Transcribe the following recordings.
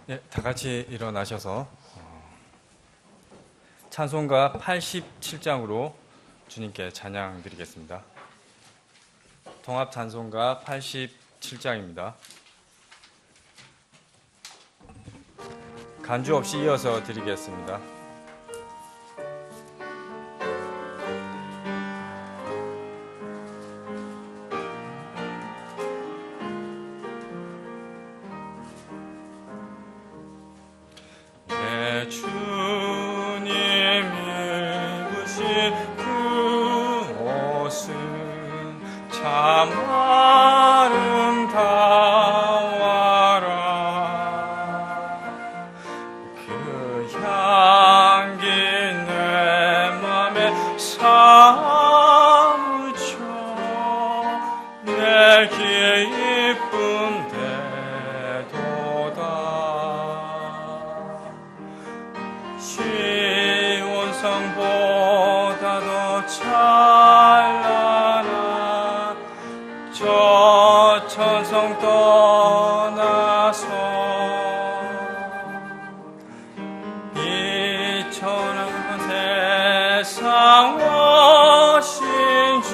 예, 다 같이 일어나셔서 찬송가 87장으로 주님께 찬양 드리겠습니다. 통합 찬송가 87장입니다. 간주 없이 이어서 드리겠습니다. 내 주님이 입으신 그 옷은 참 아름다워라. 그 향기 내 맘에 사무쳐 내 기쁨 시온성보다 더 찬란한 저 천성 떠나서 이 천한 세상 오신 주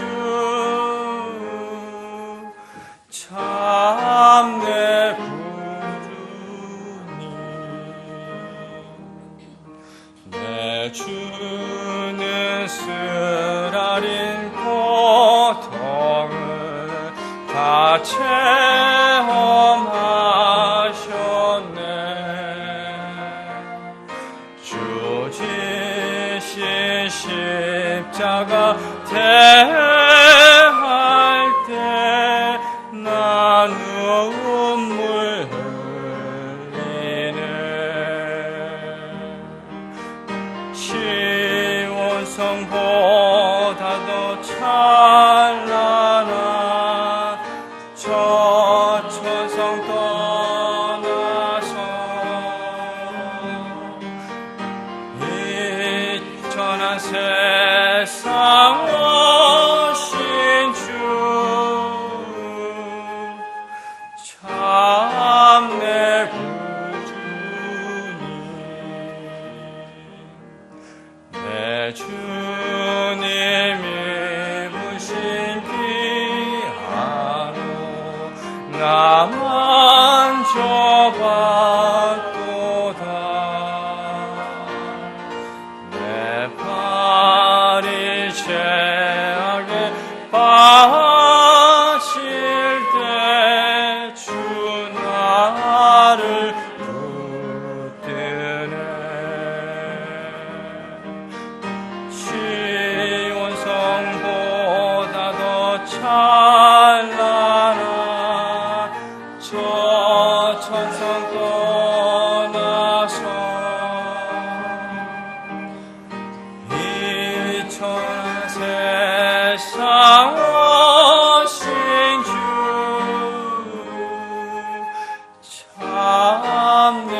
참 내 내 주는 쓰라린 고통을 다 체험하셨네. 주 지신 십자가 대할 때 나 눈물 시온성보다 더 찬란한 저 천성 떠나서 이 천한 세상 오신 주 참 내 내 주님 입으신 피아로 나 만져봤도다. 내 발이 죄악에 빠질 때 주 나를 시온성보다 더 찬란한 저 천성 떠나서 이 천한 세상 오신 주 참 내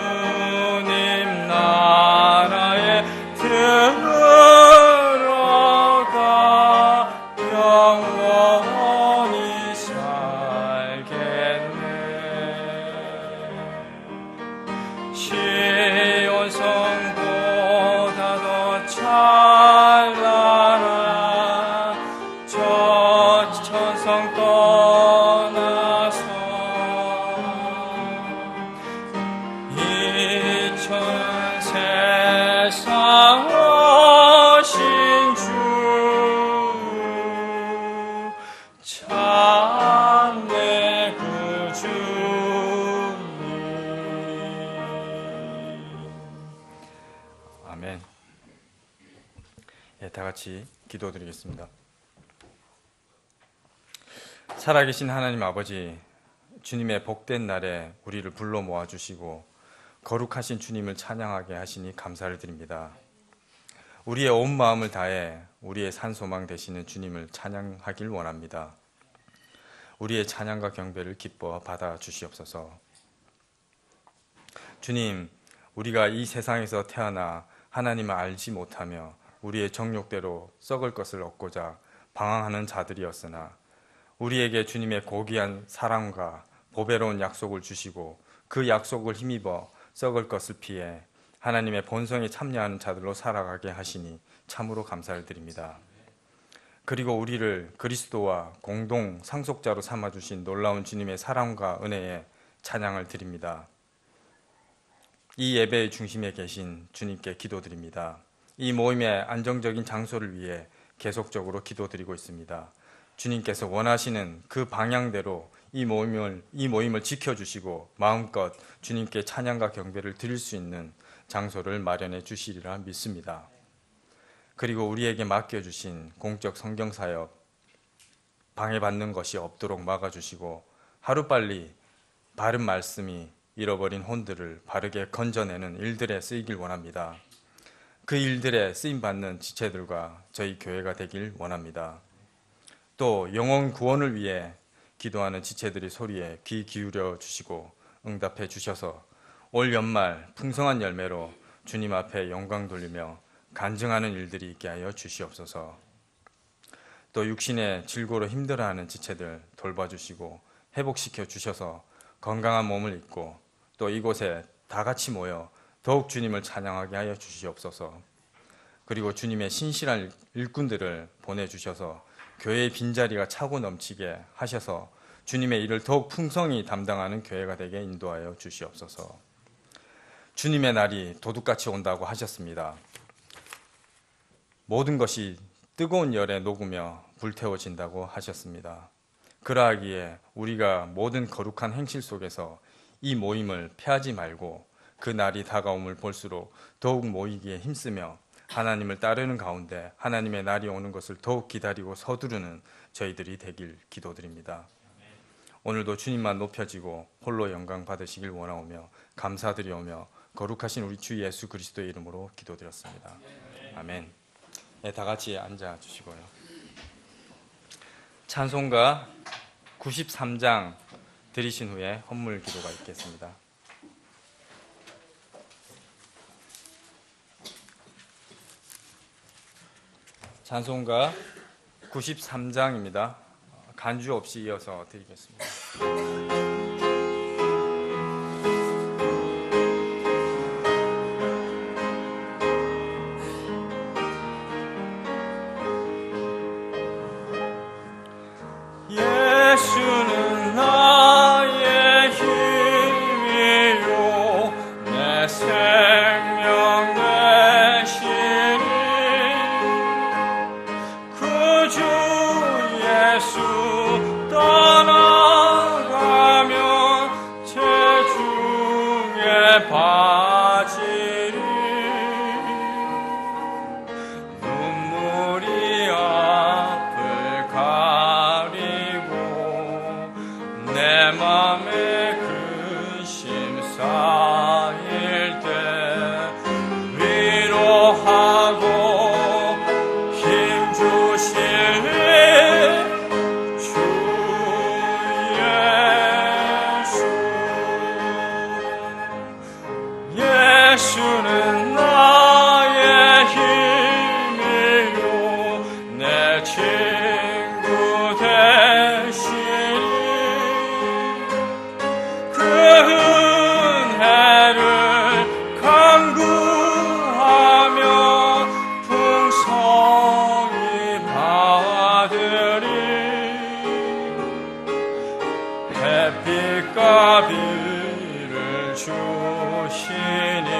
주님 나라에 들어가 영원히 살겠네. 시온성보다 더 찬란한 저 천성 떠나서 천 세상 오신 주 참 내 구주님. 아멘. 예, 다 같이 기도드리겠습니다. 살아계신 하나님 아버지, 주님의 복된 날에 우리를 불러 모아주시고 거룩하신 주님을 찬양하게 하시니 감사를 드립니다. 우리의 온 마음을 다해 우리의 산소망 되시는 주님을 찬양하길 원합니다. 우리의 찬양과 경배를 기뻐 받아 주시옵소서. 주님, 우리가 이 세상에서 태어나 하나님을 알지 못하며 우리의 정욕대로 썩을 것을 얻고자 방황하는 자들이었으나 우리에게 주님의 고귀한 사랑과 보배로운 약속을 주시고 그 약속을 힘입어 썩을 것을 피해 하나님의 본성에 참여하는 자들로 살아가게 하시니 참으로 감사를 드립니다. 그리고 우리를 그리스도와 공동 상속자로 삼아주신 놀라운 주님의 사랑과 은혜에 찬양을 드립니다. 이 예배의 중심에 계신 주님께 기도드립니다. 이 모임의 안정적인 장소를 위해 계속적으로 기도드리고 있습니다. 주님께서 원하시는 그 방향대로 이 모임을 지켜주시고 마음껏 주님께 찬양과 경배를 드릴 수 있는 장소를 마련해 주시리라 믿습니다. 그리고 우리에게 맡겨주신 공적 성경사역 방해받는 것이 없도록 막아주시고 하루빨리 바른 말씀이 잃어버린 혼들을 바르게 건져내는 일들에 쓰이길 원합니다. 그 일들에 쓰임받는 지체들과 저희 교회가 되길 원합니다. 또 영혼 구원을 위해 기도하는 지체들의 소리에 귀 기울여 주시고 응답해 주셔서 올 연말 풍성한 열매로 주님 앞에 영광 돌리며 간증하는 일들이 있게 하여 주시옵소서. 또 육신의 질고로 힘들어하는 지체들 돌봐주시고 회복시켜 주셔서 건강한 몸을 입고 또 이곳에 다 같이 모여 더욱 주님을 찬양하게 하여 주시옵소서. 그리고 주님의 신실한 일꾼들을 보내주셔서 교회의 빈자리가 차고 넘치게 하셔서 주님의 일을 더욱 풍성히 담당하는 교회가 되게 인도하여 주시옵소서. 주님의 날이 도둑같이 온다고 하셨습니다. 모든 것이 뜨거운 열에 녹으며 불태워진다고 하셨습니다. 그러하기에 우리가 모든 거룩한 행실 속에서 이 모임을 패하지 말고 그 날이 다가옴을 볼수록 더욱 모이기에 힘쓰며 하나님을 따르는 가운데 하나님의 날이 오는 것을 더욱 기다리고 서두르는 저희들이 되길 기도드립니다. 오늘도 주님만 높여지고 홀로 영광 받으시길 원하오며 감사드리오며 거룩하신 우리 주 예수 그리스도의 이름으로 기도드렸습니다. 아멘. 네, 다 같이 앉아 주시고요. 찬송가 93장 드리신 후에 헌물 기도가 있겠습니다. 찬송가 93장입니다. 간주 없이 이어서 드리겠습니다. 예수는 나의 힘이요 내 생명 되시니 그 주 예수 떠나가면 제 중에 빠지리 눈물이 앞을 가리고 내 맘에 근심 쌓일 때 위로하고 힘 주시니 주 예수. 예수는 나의 힘이요 내 친구 되시니 그 은혜를 간구하며 풍성히 받으리 햇빛과 비를 주시니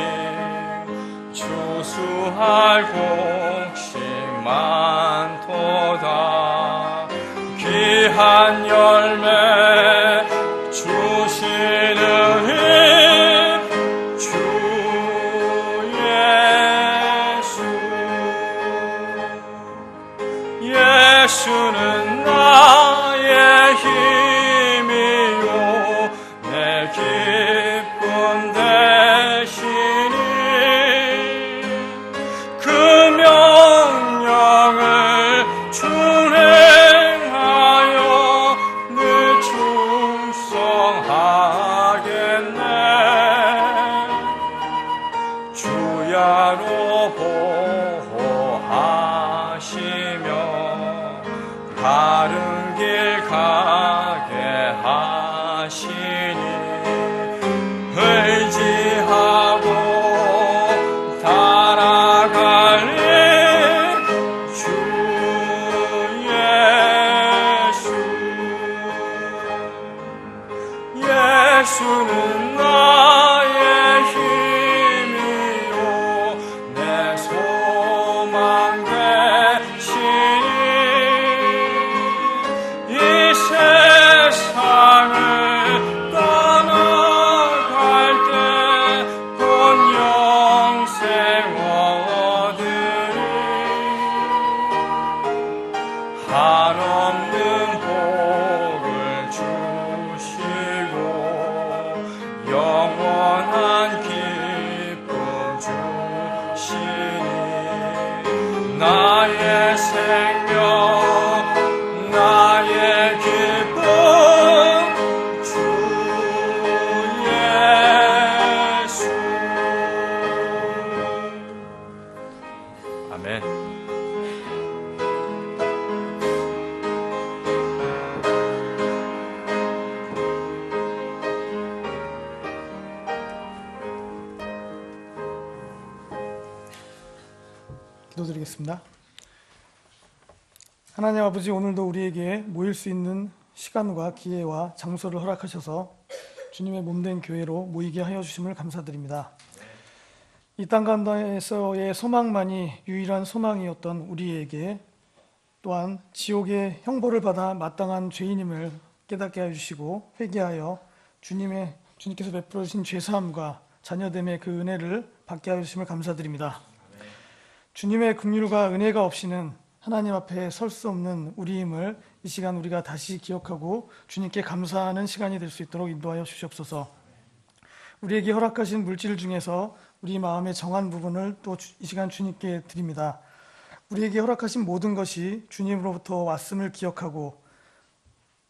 추수할 곡식 많도다 귀한 열매 주시는 주 예수. 예수는 나의 힘이요 내 기쁨 되시니 그 명령을 준행하여 늘 예수는 나의 힘이요 내 소망 되시니 이 세상을 떠나갈 때 본 영생 얻으리 한없는 복을 주시고 영원한 기쁨 주시니 나의 생명 나의 기쁨 주 예수. 아멘. 기도드리겠습니다. 하나님 아버지, 오늘도 우리에게 모일 수 있는 시간과 기회와 장소를 허락하셔서 주님의 몸된 교회로 모이게 하여 주심을 감사드립니다. 이 땅 가운데에서의 소망만이 유일한 소망이었던 우리에게 또한 지옥의 형벌을 받아 마땅한 죄인임을 깨닫게 해주시고 회개하여 주님께서 베풀어 주신 죄사함과 자녀됨의 그 은혜를 받게 하여 주심을 감사드립니다. 주님의 긍휼과 은혜가 없이는 하나님 앞에 설 수 없는 우리임을 이 시간 우리가 다시 기억하고 주님께 감사하는 시간이 될 수 있도록 인도하여 주시옵소서. 우리에게 허락하신 물질 중에서 우리 마음에 정한 부분을 또 이 시간 주님께 드립니다. 우리에게 허락하신 모든 것이 주님으로부터 왔음을 기억하고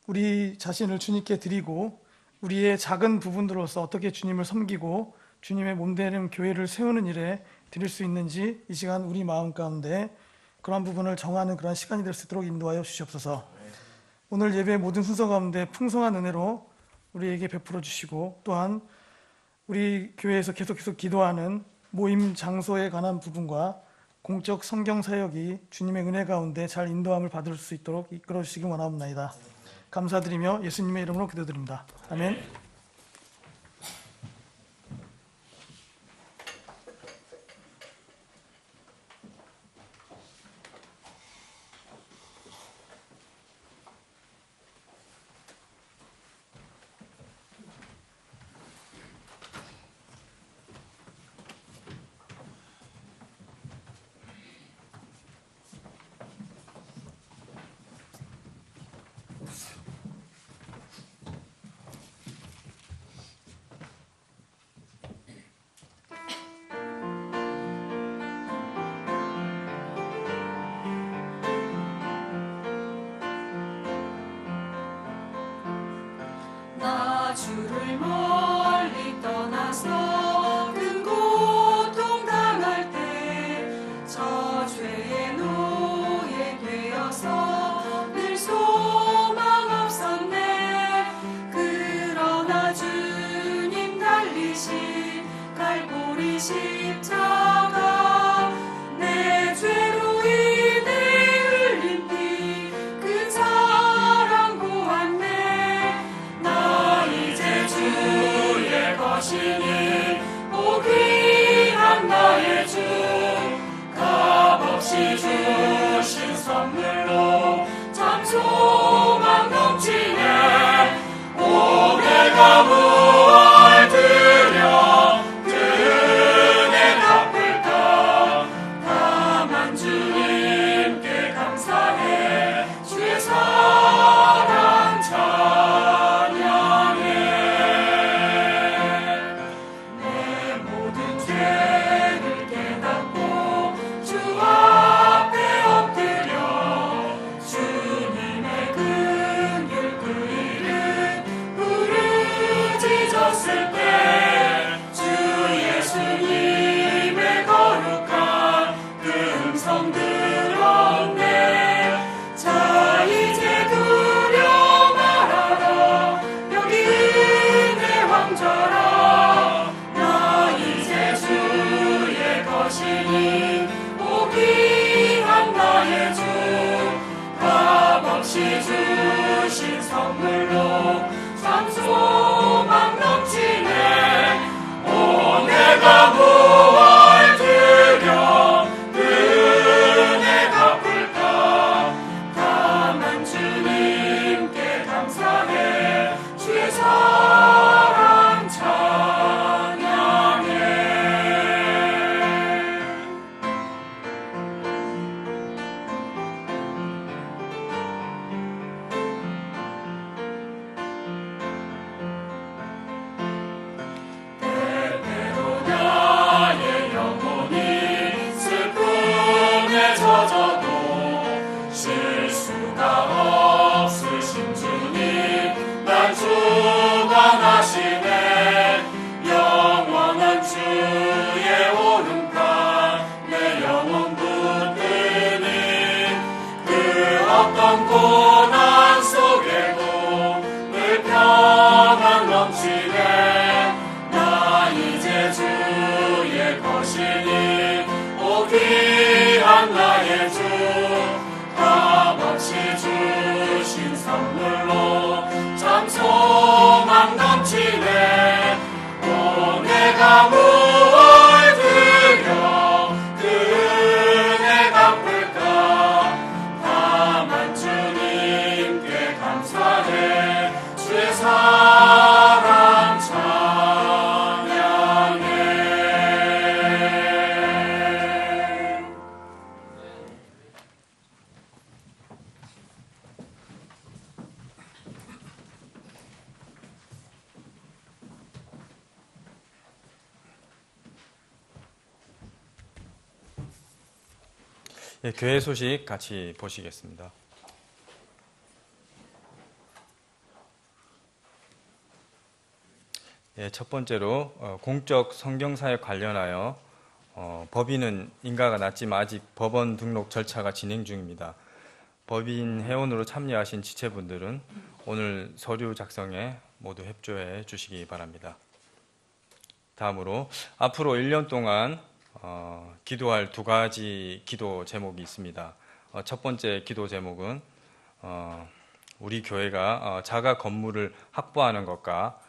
우리 자신을 주님께 드리고 우리의 작은 부분들로서 어떻게 주님을 섬기고 주님의 몸되는 교회를 세우는 일에 드릴 수 있는지 이 시간 우리 마음 가운데 그러한 부분을 정하는 그런 시간이 될 수 있도록 인도하여 주시옵소서. 오늘 예배의 모든 순서 가운데 풍성한 은혜로 우리에게 베풀어 주시고 또한 우리 교회에서 계속해서 기도하는 모임 장소에 관한 부분과 공적 성경 사역이 주님의 은혜 가운데 잘 인도함을 받을 수 있도록 이끌어 주시기 원하옵나이다. 감사드리며 예수님의 이름으로 기도드립니다. 아멘. 나 주를 멀리 떠나서 큰 고통 당할 때 저 죄의 노예 되어서 늘 소망 없었네. 그러나 주님 달리신 갈보리 십자가 내 죄로 인해 흘린 피 그 사랑 보았네. 나 이제 주의 것이니 오 귀한 나의 주 값없이 주신 선물로 참 소망 넘치네. 오 내가 무얼 드려 그 은혜 갚을까. 다만 주님께 감사해 주의 사랑 찬양해. 내 모든 죄를 깨닫고 주 앞에 엎드려 주님의 긍휼 그 이름 부르짖 넘치네. 오 내가 무얼 드려 그 은혜 갚을까. 다만 주님께 감사해 주의 사랑 찬양해. 예, 교회 소식 같이 보시겠습니다. 예, 첫 번째로 공적 성경사역 관련하여 법인은 인가가 났지만 아직 법원 등록 절차가 진행 중입니다. 법인 회원으로 참여하신 지체분들은 오늘 서류 작성에 모두 협조해 주시기 바랍니다. 다음으로 앞으로 1년 동안 기도할 두 가지 기도 제목이 있습니다. 첫 번째 기도 제목은 우리 교회가 자가 건물을 확보하는 것과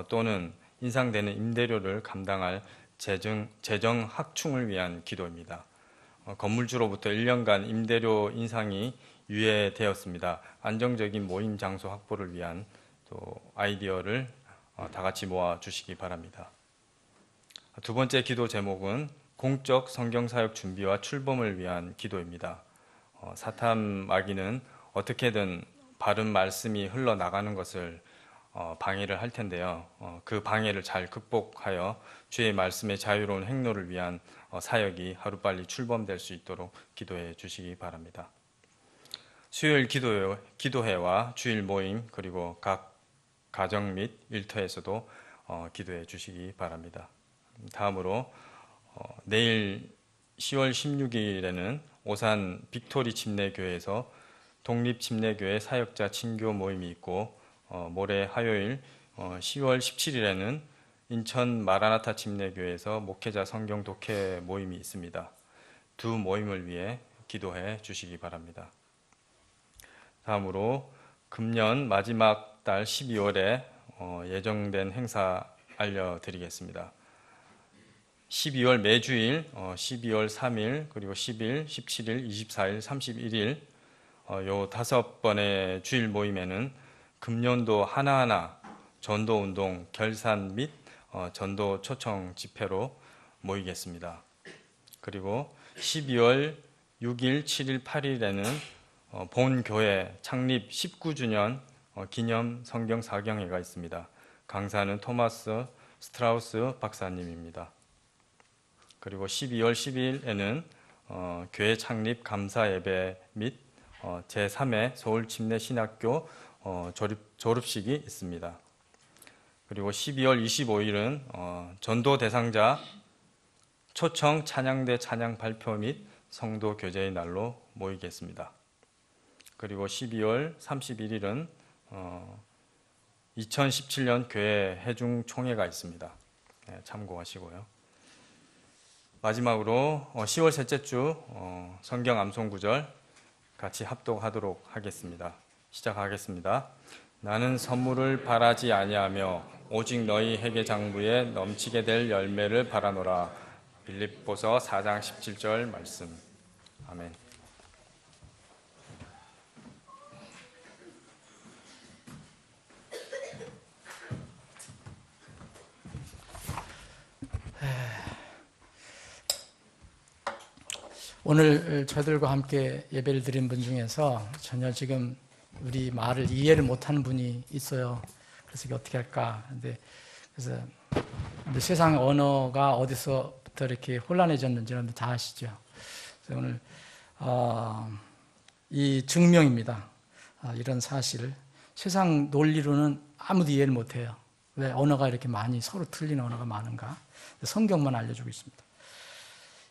또는 인상되는 임대료를 감당할 재정 확충을 위한 기도입니다. 건물주로부터 1년간 임대료 인상이 유예되었습니다. 안정적인 모임 장소 확보를 위한 또 아이디어를 다 같이 모아 주시기 바랍니다. 두 번째 기도 제목은 공적 성경사역 준비와 출범을 위한 기도입니다. 사탄 마귀는 어떻게든 바른 말씀이 흘러나가는 것을 방해를 할 텐데요. 그 방해를 잘 극복하여 주의 말씀의 자유로운 행로를 위한 사역이 하루빨리 출범될 수 있도록 기도해 주시기 바랍니다. 수요일 기도회와 주일 모임 그리고 각 가정 및 일터에서도 기도해 주시기 바랍니다. 다음으로 내일 10월 16일에는 오산 빅토리 침례교회에서 독립침례교회 사역자 친교 모임이 있고 모레 화요일 10월 17일에는 인천 마라나타 침례교회에서 목회자 성경 독해 모임이 있습니다. 두 모임을 위해 기도해 주시기 바랍니다. 다음으로 금년 마지막 달 12월에 예정된 행사 알려드리겠습니다. 12월 매주일 12월 3일 그리고 10일, 17일, 24일, 31일 요 5번의 주일 모임에는 금년도 하나하나 전도운동 결산 및 전도 초청 집회로 모이겠습니다. 그리고 12월 6일, 7일, 8일에는 본교회 창립 19주년 기념 성경 사경회가 있습니다. 강사는 토마스 스트라우스 박사님입니다. 그리고 12월 10일에는 교회 창립 감사 예배 및 제3회 서울침례신학교 졸업식이 있습니다. 그리고 12월 25일은 전도 대상자 초청 찬양대 찬양 발표 및 성도 교제의 날로 모이겠습니다. 그리고 12월 31일은 2017년 교회 회중 총회가 있습니다. 네, 참고하시고요. 마지막으로 10월 셋째 주 성경 암송 구절 같이 합독하도록 하겠습니다. 시작하겠습니다. 나는 선물을 바라지 아니하며 오직 너희 회개 장부에 넘치게 될 열매를 바라노라. 빌립보서 4장 17절 말씀. 아멘. 오늘 저희들과 함께 예배를 드린 분 중에서 전혀 지금 우리 말을 이해를 못하는 분이 있어요. 그래서 이게 어떻게 할까? 그래서 세상 언어가 어디서부터 이렇게 혼란해졌는지 여러분들 다 아시죠? 그래서 오늘 이 증명입니다. 이런 사실. 세상 논리로는 아무도 이해를 못해요. 왜 언어가 이렇게 많이 서로 틀린 언어가 많은가? 성경만 알려주고 있습니다.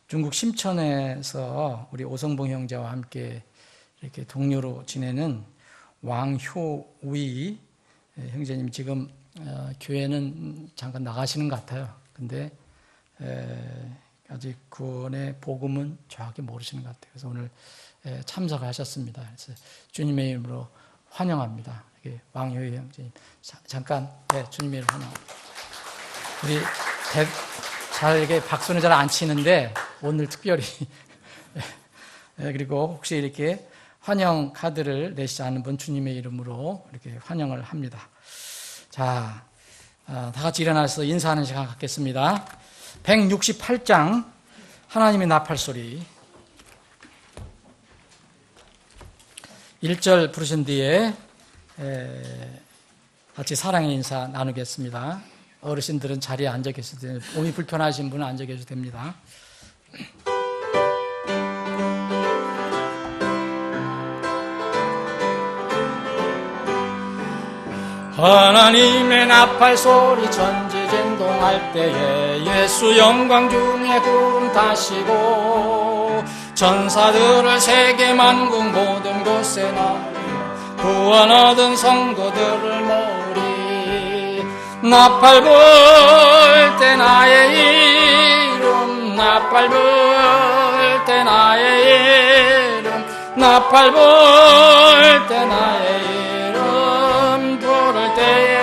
중국 심천에서 우리 오성봉 형제와 함께 이렇게 동료로 지내는 왕효위 형제님 지금 교회는 잠깐 나가시는 것 같아요. 근데 아직 구원의 복음은 정확히 모르시는 것 같아요. 그래서 오늘 참석하셨습니다. 그래서 주님의 이름으로 환영합니다. 우리 왕효희 형제님 잠깐 주님의 환영. 우리 잘게 박수는 잘 안 치는데 오늘 특별히 그리고 혹시 이렇게 환영 카드를 내시지 않은 분 주님의 이름으로 이렇게 환영을 합니다. 자, 다 같이 일어나서 인사하는 시간 갖겠습니다. 168장 하나님의 나팔소리 1절 부르신 뒤에 같이 사랑의 인사 나누겠습니다. 어르신들은 자리에 앉아 계셔도 됩니다. 몸이 불편하신 분은 앉아 계셔도 됩니다. 하나님의 나팔 소리 천지진동할 때에 예수 영광 중에 구름 타시고 천사들을 세계 만국 모든 곳에 나르며 구원 얻은 성도들을 모으리. 나팔 불 때 나의 이름 나팔 불 때 나의 이름 나팔 불 때 나의 이름 부를 때에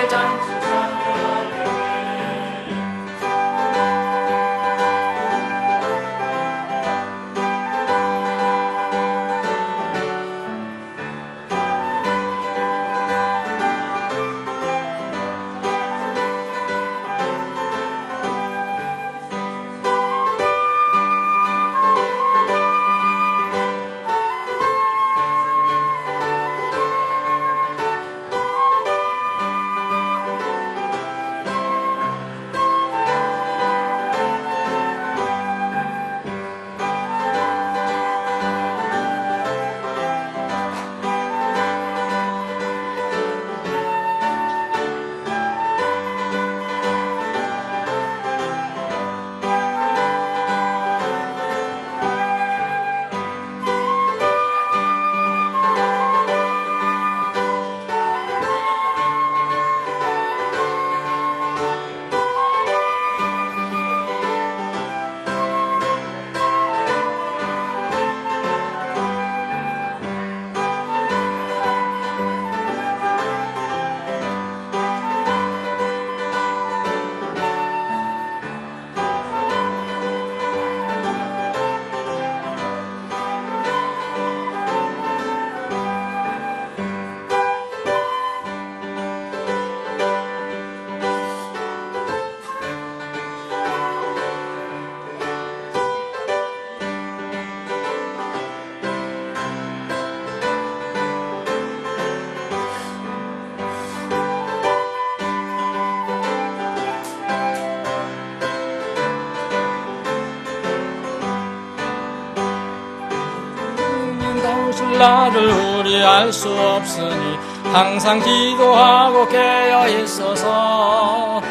나를 우리 알 수 없으니 항상 기도하고 깨어 있어서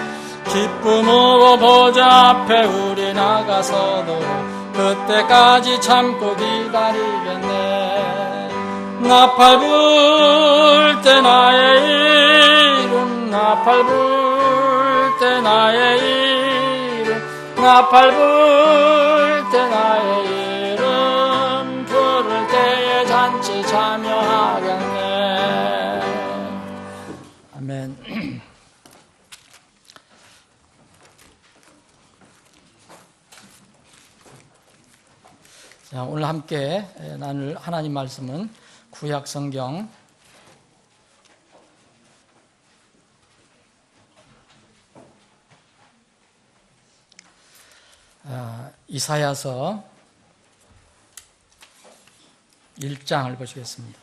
기쁨으로 보좌 앞에 우리 나가서도록 그때까지 참고 기다리겠네. 나팔 불 때 나의 이름 나팔 불 때 나의 이름 나팔 불 때 나의 이름 부를 때에 잔치 참여하겠네. 아멘. 자, 오늘 함께 나눌 하나님 말씀은 구약 성경 이사야서 1장을 보시겠습니다.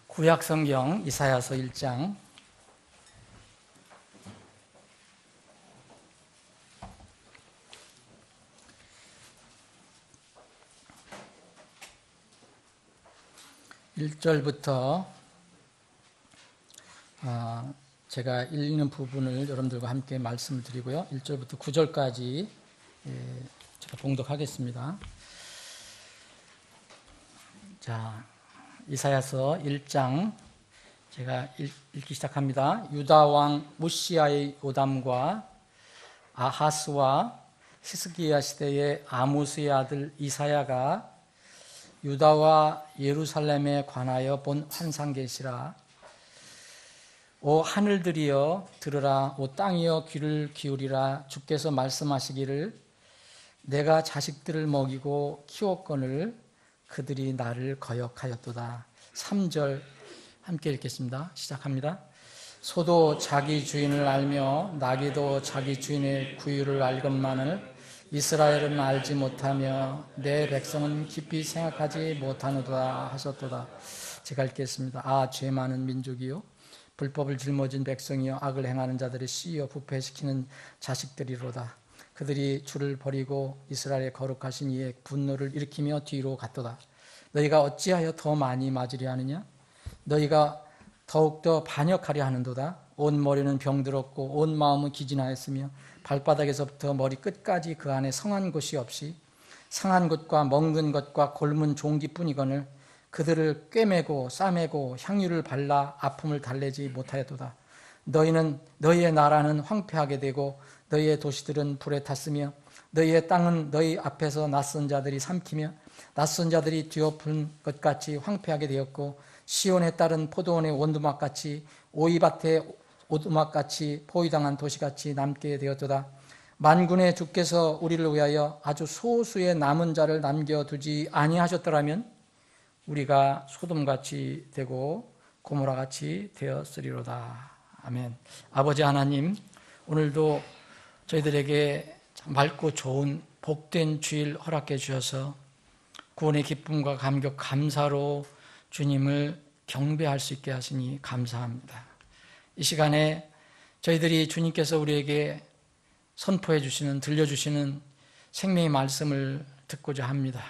구약 성경 이사야서 1장 1절부터 제가 읽는 부분을 여러분들과 함께 말씀을 드리고요. 1절부터 9절까지 제가 봉독하겠습니다. 자, 이사야서 1장 제가 읽기 시작합니다. 유다 왕 우시아의 요담과 아하스와 히스기야 시대의 아모스의 아들 이사야가 유다와 예루살렘에 관하여 본 환상계시라. 오 하늘들이여 들으라. 오 땅이여 귀를 기울이라. 주께서 말씀하시기를 내가 자식들을 먹이고 키웠거늘 그들이 나를 거역하였도다. 3절 함께 읽겠습니다. 시작합니다. 소도 자기 주인을 알며 나귀도 자기 주인의 구유를 알건만을 이스라엘은 알지 못하며 내 백성은 깊이 생각하지 못하노다 하셨도다. 제가 읽겠습니다. 아, 죄 많은 민족이요 불법을 짊어진 백성이요 악을 행하는 자들의 씨여 부패시키는 자식들이로다. 그들이 주를 버리고 이스라엘의 거룩하신 이의 분노를 일으키며 뒤로 갔도다. 너희가 어찌하여 더 많이 맞으려 하느냐? 너희가 더욱더 반역하려 하는도다. 온 머리는 병들었고 온 마음은 기진하였으며 발바닥에서부터 머리 끝까지 그 안에 성한 곳이 없이 상한 것과 먹는 것과 골문 종기뿐이거늘 그들을 꿰매고 싸매고 향유를 발라 아픔을 달래지 못하였도다. 너희의 나라는 황폐하게 되고 너희의 도시들은 불에 탔으며 너희의 땅은 너희 앞에서 낯선 자들이 삼키며 낯선 자들이 뒤엎은 것 같이 황폐하게 되었고 시온에 따른 포도원의 원두막같이 오이밭의 오두막같이 포위당한 도시같이 남게 되었도다. 만군의 주께서 우리를 위하여 아주 소수의 남은 자를 남겨두지 아니하셨더라면 우리가 소돔같이 되고 고모라같이 되었으리로다. 아멘. 아버지 하나님, 오늘도 저희들에게 맑고 좋은 복된 주일 허락해 주셔서 구원의 기쁨과 감격 감사로 주님을 경배할 수 있게 하시니 감사합니다. 이 시간에 저희들이 주님께서 우리에게 선포해 주시는, 들려주시는 생명의 말씀을 듣고자 합니다.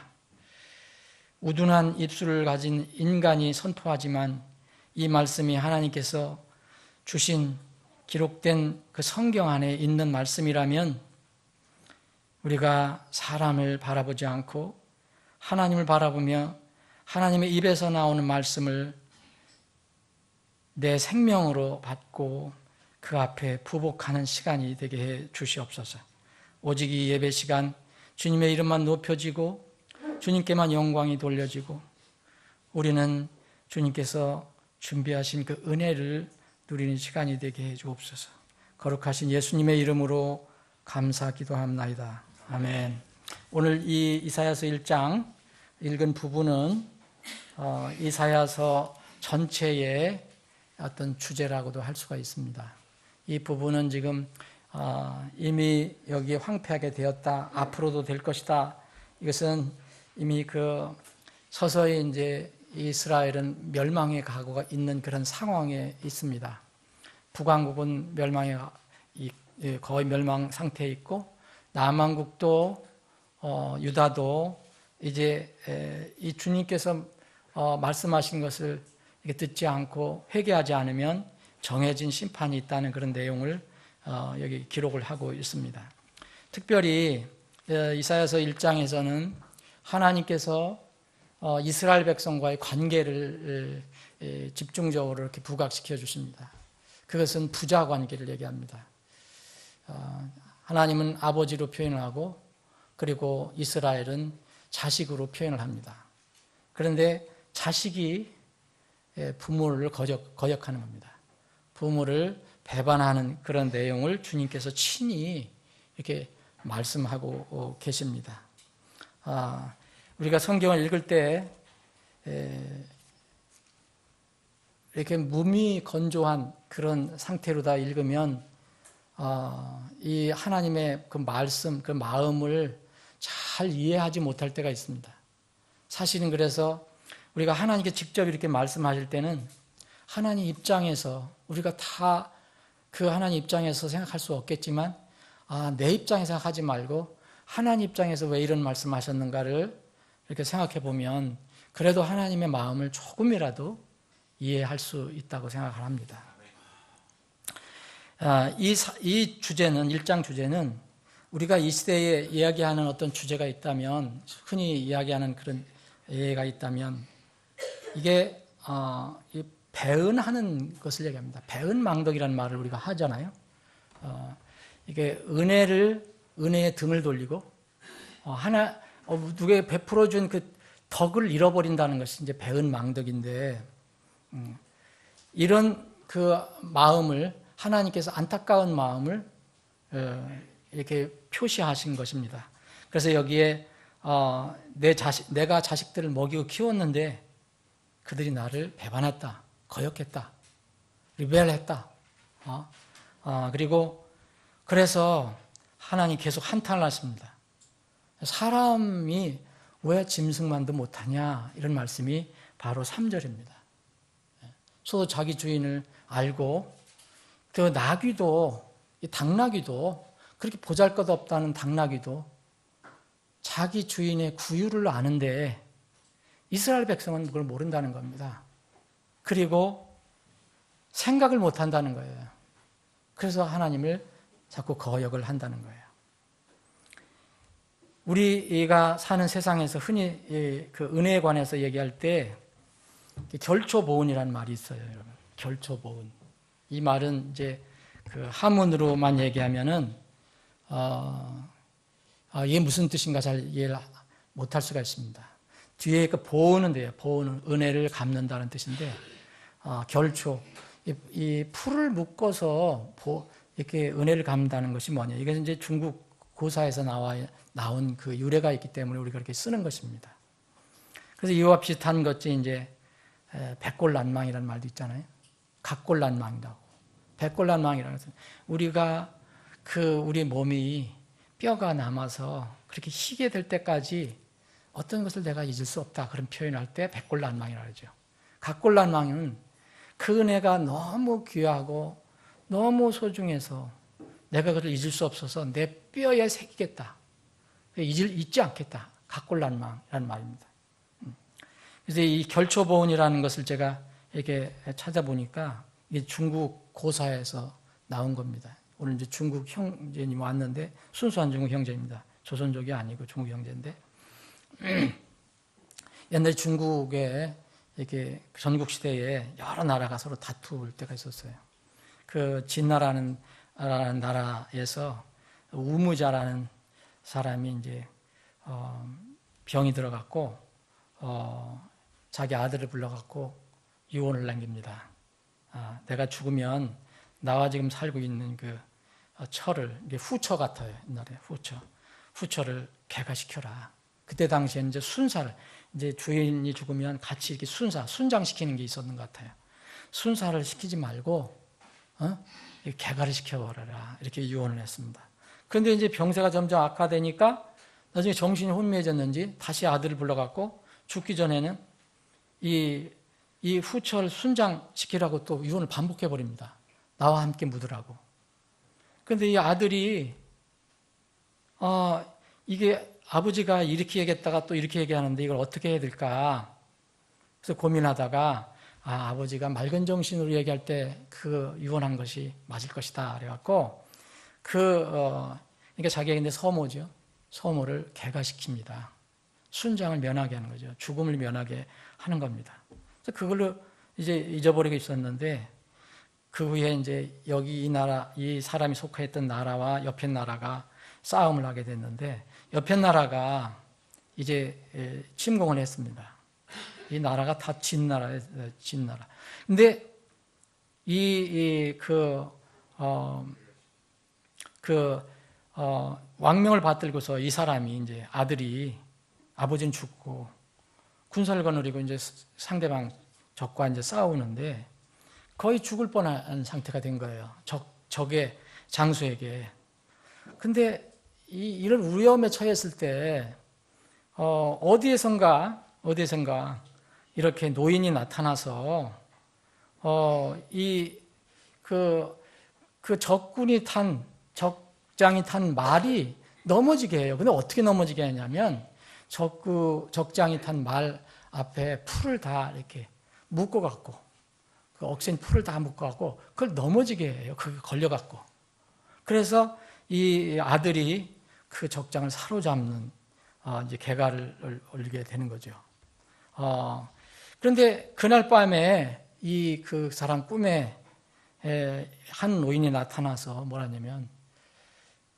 우둔한 입술을 가진 인간이 선포하지만 이 말씀이 하나님께서 주신 기록된 그 성경 안에 있는 말씀이라면 우리가 사람을 바라보지 않고 하나님을 바라보며 하나님의 입에서 나오는 말씀을 내 생명으로 받고 그 앞에 부복하는 시간이 되게 해 주시옵소서. 오직 이 예배 시간 주님의 이름만 높여지고 주님께만 영광이 돌려지고 우리는 주님께서 준비하신 그 은혜를 누리는 시간이 되게 해 주옵소서. 거룩하신 예수님의 이름으로 감사 기도합나이다. 아멘. 오늘 이 이사야서 1장 읽은 부분은 이사야서 전체의 어떤 주제라고도 할 수가 있습니다. 이 부분은 지금 이미 여기에 황폐하게 되었다. 앞으로도 될 것이다. 이것은 이미 서서히 이제 이스라엘은 멸망의 각오가 있는 그런 상황에 있습니다. 북왕국은 거의 멸망 상태에 있고 남왕국도 유다도 이제 이 주님께서 말씀하신 것을 듣지 않고 회개하지 않으면 정해진 심판이 있다는 그런 내용을 여기 기록을 하고 있습니다. 특별히 이사야서 1장에서는 하나님께서 이스라엘 백성과의 관계를 집중적으로 이렇게 부각시켜 주십니다. 그것은 부자 관계를 얘기합니다. 하나님은 아버지로 표현을 하고 그리고 이스라엘은 자식으로 표현을 합니다. 그런데 자식이 부모를 거역하는 겁니다. 부모를 배반하는 그런 내용을 주님께서 친히 이렇게 말씀하고 계십니다. 우리가 성경을 읽을 때 이렇게 무미건조한 그런 상태로 다 읽으면 이 하나님의 그 말씀, 그 마음을 잘 이해하지 못할 때가 있습니다. 사실은 그래서 우리가 하나님께 직접 이렇게 말씀하실 때는 하나님 입장에서 우리가 다 그 하나님 입장에서 생각할 수 없겠지만 내 입장에서 생각하지 말고 하나님 입장에서 왜 이런 말씀하셨는가를 이렇게 생각해 보면 그래도 하나님의 마음을 조금이라도 이해할 수 있다고 생각을 합니다. 이 주제는 1장 주제는 우리가 이 시대에 이야기하는 어떤 주제가 있다면 흔히 이야기하는 그런 예가 있다면 이게 배은하는 것을 얘기합니다. 배은망덕이라는 말을 우리가 하잖아요. 이게 은혜의 등을 돌리고 누구에게 베풀어준 그 덕을 잃어버린다는 것이 이제 배은 망덕인데, 이런 그 마음을 하나님께서 안타까운 마음을 이렇게 표시하신 것입니다. 그래서 여기에 내가 자식들을 먹이고 키웠는데 그들이 나를 배반했다, 거역했다, 리벨했다. 그리고 그래서 하나님 계속 한탄을 하십니다. 사람이 왜 짐승만도 못하냐, 이런 말씀이 바로 3절입니다. 소 자기 주인을 알고, 그 나귀도, 이 당나귀도, 그렇게 보잘것없다는 당나귀도 자기 주인의 구유를 아는데 이스라엘 백성은 그걸 모른다는 겁니다. 그리고 생각을 못한다는 거예요. 그래서 하나님을 자꾸 거역을 한다는 거예요. 우리가 사는 세상에서 흔히 그 은혜에 관해서 얘기할 때 결초보은이라는 말이 있어요, 여러분. 결초보은. 이 말은 이제 그 한문으로만 얘기하면은 이게 무슨 뜻인가 잘 이해를 못할 수가 있습니다. 뒤에 그 보은은 돼요. 보은은 은혜를 갚는다는 뜻인데, 결초, 이 풀을 묶어서 이렇게 은혜를 갚는다는 것이 뭐냐? 이게 이제 중국 고사에서 나온 그 유래가 있기 때문에 우리가 그렇게 쓰는 것입니다. 그래서 이와 비슷한 것이 이제 백골난망이라는 말도 있잖아요. 각골난망이라고. 백골난망이라는 것은 우리가 우리 몸이 뼈가 남아서 그렇게 희게 될 때까지 어떤 것을 내가 잊을 수 없다, 그런 표현할 때 백골난망이라고 하죠. 각골난망은 그 은혜가 너무 귀하고 너무 소중해서 내가 그걸 잊을 수 없어서 내 뼈에 새기겠다, 잊지 않겠다, 각골난망이라는 말입니다. 그래서 이 결초보은이라는 것을 제가 이렇게 찾아보니까 이게 중국 고사에서 나온 겁니다. 오늘 이제 중국 형제님 왔는데 순수한 중국 형제입니다. 조선족이 아니고 중국 형제인데, 옛날 중국에 이렇게 전국 시대에 여러 나라가 서로 다툴 때가 있었어요. 그 진나라는 나라에서 우무자라는 사람이 이제 병이 들어갔고 자기 아들을 불러갖고 유언을 남깁니다. 내가 죽으면 나와 지금 살고 있는 그 처를, 이게 후처 같아요, 옛날에 후처를 개가시켜라. 그때 당시에 이제 순사를, 이제 주인이 죽으면 같이 이렇게 순장시키는 게 있었는 것 같아요. 순사를 시키지 말고 개가를 시켜버려라, 이렇게 유언을 했습니다. 그런데 이제 병세가 점점 악화되니까 나중에 정신이 혼미해졌는지 다시 아들을 불러갖고 죽기 전에는 이 후처를 순장시키라고 또 유언을 반복해버립니다. 나와 함께 묻으라고. 그런데 이 아들이 이게 아버지가 이렇게 얘기했다가 또 이렇게 얘기하는데 이걸 어떻게 해야 될까? 그래서 고민하다가 아버지가 맑은 정신으로 얘기할 때 그 유언한 것이 맞을 것이다, 그래갖고 그러니까 자기가 근데 서모죠. 서모를 개가시킵니다. 순장을 면하게 하는 거죠. 죽음을 면하게 하는 겁니다. 그래서 그걸로 이제 잊어버리고 있었는데, 그 후에 이제 여기 이 사람이 속했던 나라와 옆에 나라가 싸움을 하게 됐는데, 옆에 나라가 이제 침공을 했습니다. 이 나라가 다 진나라예요, 진나라. 근데 왕명을 받들고서 이 사람이 이제 아버지는 죽고 군사를 거느리고 이제 상대방 적과 이제 싸우는데 거의 죽을 뻔한 상태가 된 거예요. 적의 장수에게. 근데 이런 위험에 처했을 때 어디에선가 이렇게 노인이 나타나서 적장이 탄 말이 넘어지게 해요. 근데 어떻게 넘어지게 하냐면 적장이 탄 말 앞에 풀을 다 이렇게 묶어갖고, 그 억센 풀을 다 묶어갖고 그걸 넘어지게 해요. 그게 걸려갖고. 그래서 이 아들이 그 적장을 사로잡는 이제 개가를 올리게 되는 거죠. 그런데 그날 밤에 그 사람 꿈에 한 노인이 나타나서 뭐라냐면,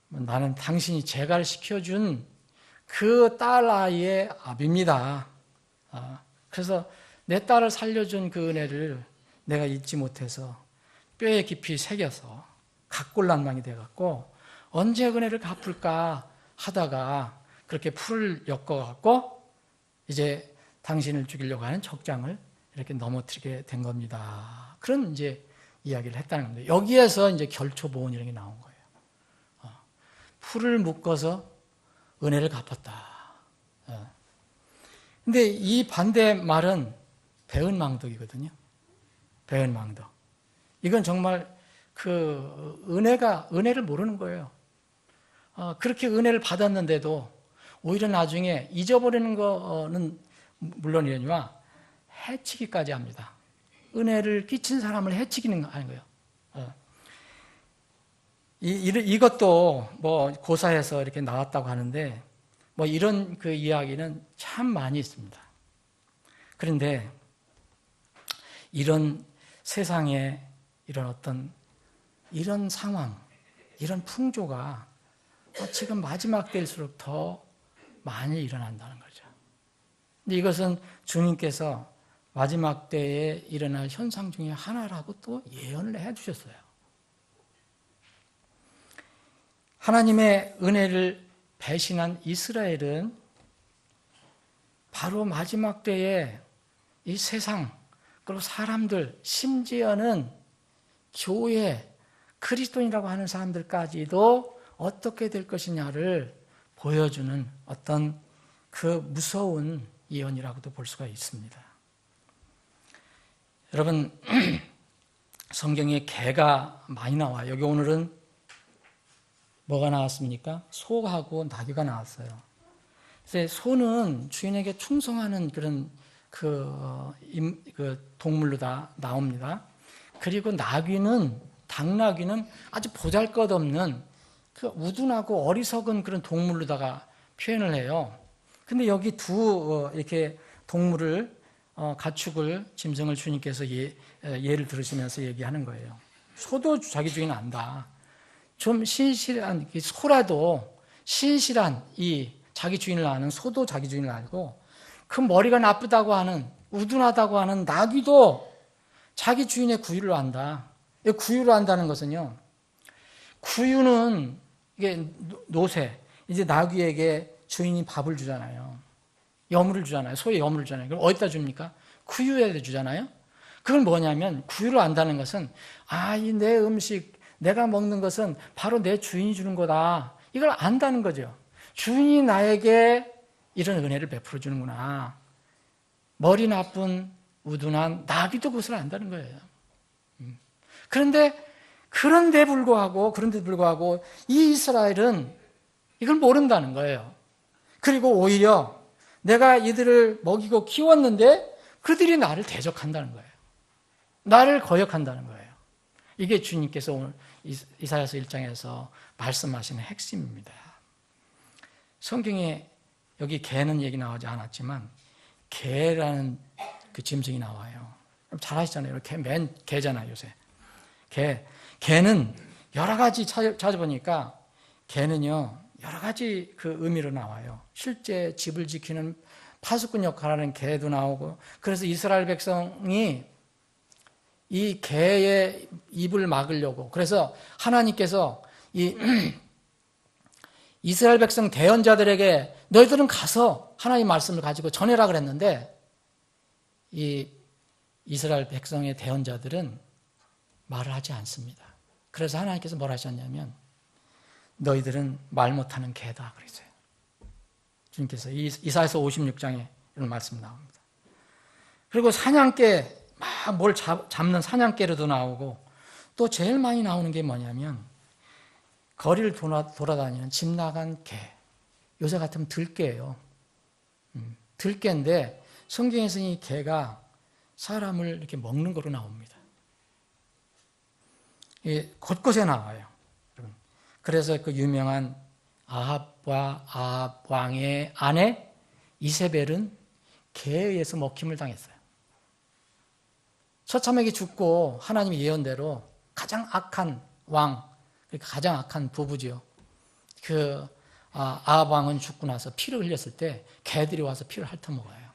나는 당신이 제가를 시켜준 그 딸아이의 아비입니다. 그래서 내 딸을 살려준 그 은혜를 내가 잊지 못해서 뼈에 깊이 새겨서 각골난망이 돼갖고 언제 은혜를 갚을까 하다가 그렇게 풀을 엮어갖고 이제 당신을 죽이려고 하는 적장을 이렇게 넘어뜨리게 된 겁니다. 그런 이제 이야기를 했다는 겁니다. 여기에서 이제 결초보온이라는 게 나온 거예요. 풀을 묶어서 은혜를 갚았다. 근데 이 반대 말은 배은망덕이거든요. 배은망덕. 이건 정말 그 은혜를 모르는 거예요. 그렇게 은혜를 받았는데도 오히려 나중에 잊어버리는 거는 물론이거니와 해치기까지 합니다. 은혜를 끼친 사람을 해치기는 아닌 거예요. 이것도 뭐 고사에서 이렇게 나왔다고 하는데 뭐 이런 그 이야기는 참 많이 있습니다. 그런데 이런 세상에 이런 어떤 이런 상황, 이런 풍조가 지금 마지막 때일수록 더 많이 일어난다는 거죠. 근데 이것은 주님께서 마지막 때에 일어날 현상 중에 하나라고 또 예언을 해 주셨어요. 하나님의 은혜를 배신한 이스라엘은 바로 마지막 때에 이 세상, 그리고 사람들, 심지어는 교회, 그리스도인이라고 하는 사람들까지도 어떻게 될 것이냐를 보여주는 어떤 그 무서운 예언이라고도 볼 수가 있습니다. 여러분, 성경에 개가 많이 나와요. 여기 오늘은 뭐가 나왔습니까? 소하고 나귀가 나왔어요. 그래서 소는 주인에게 충성하는 그런 그 동물로 다 나옵니다. 그리고 당나귀는 아주 보잘것없는 그 우둔하고 어리석은 그런 동물로다가 표현을 해요. 근데 여기 이렇게 동물을 가축을 짐승을 주님께서 예를 들으시면서 얘기하는 거예요. 소도 자기 주인 안다. 좀 신실한 소라도 신실한 이 자기 주인을 아는 소도 자기 주인을 알고 그 머리가 나쁘다고 하는 우둔하다고 하는 나귀도 자기 주인의 구유를 안다. 구유를 안다는 것은요. 구유는 이게 노새 이제 나귀에게 주인이 밥을 주잖아요. 여물을 주잖아요. 소에 여물을 주잖아요. 그럼 어디다 줍니까? 구유에 주잖아요. 그건 뭐냐면 구유를 안다는 것은 이 내 음식 내가 먹는 것은 바로 내 주인이 주는 거다. 이걸 안다는 거죠. 주인이 나에게 이런 은혜를 베풀어 주는구나. 머리 나쁜 우둔한 나귀도 그것을 안다는 거예요. 그런데 불구하고 이 이스라엘은 이걸 모른다는 거예요. 그리고 오히려 내가 이들을 먹이고 키웠는데 그들이 나를 대적한다는 거예요. 나를 거역한다는 거예요. 이게 주님께서 오늘 이사야서 1장에서 말씀하시는 핵심입니다. 성경에 여기 개는 얘기 나오지 않았지만 개라는 그 짐승이 나와요. 잘 아시잖아요. 개잖아요, 요새. 개는 여러 가지 찾아보니까 개는요, 여러 가지 그 의미로 나와요. 실제 집을 지키는 파수꾼 역할하는 개도 나오고, 그래서 이스라엘 백성이 이 개의 입을 막으려고, 그래서 하나님께서 이 이스라엘 백성 대언자들에게 너희들은 가서 하나님 말씀을 가지고 전해라 그랬는데, 이 이스라엘 백성의 대언자들은 말을 하지 않습니다. 그래서 하나님께서 뭐라 하셨냐면 너희들은 말 못하는 개다 그랬어요. 주님께서 이사야서 56장에 이런 말씀이 나옵니다. 그리고 사냥개, 막 뭘 잡는 사냥개로도 나오고, 또 제일 많이 나오는 게 뭐냐면 거리를 돌아다니는 집 나간 개. 요새 같으면 들개예요. 들개인데 성경에서는 이 개가 사람을 이렇게 먹는 거로 나옵니다. 곳곳에 나와요. 그래서 그 유명한 아합과 아합 왕의 아내 이세벨은 개에 의해서 먹힘을 당했어요. 처참하게 죽고 하나님의 예언대로 가장 악한 왕, 가장 악한 부부지요. 아합 왕은 죽고 나서 피를 흘렸을 때 개들이 와서 피를 핥아먹어요.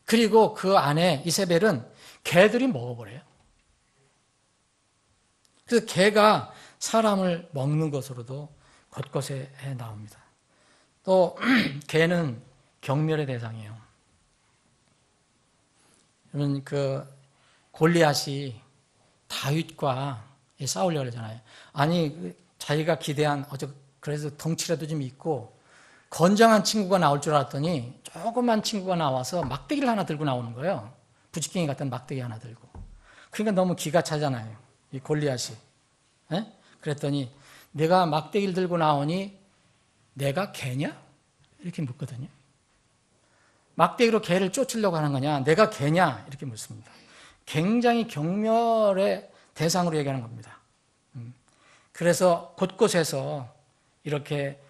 그리고 그 안에 이세벨은 개들이 먹어버려요. 그래서 개가 사람을 먹는 것으로도 곳곳에 나옵니다. 또 개는 경멸의 대상이에요. 여러분 그 골리앗이 다윗과 싸우려고 그러잖아요. 아니 자기가 기대한 그래서 덩치라도 좀 있고 건장한 친구가 나올 줄 알았더니 조그만 친구가 나와서 막대기를 하나 들고 나오는 거예요. 부지깽이 같은 막대기 하나 들고. 그러니까 너무 기가 차잖아요. 이 골리앗이. 에? 그랬더니 내가 막대기를 들고 나오니 내가 개냐? 이렇게 묻거든요. 막대기로 개를 쫓으려고 하는 거냐? 내가 개냐? 이렇게 묻습니다. 굉장히 경멸의 대상으로 얘기하는 겁니다. 그래서 곳곳에서 이렇게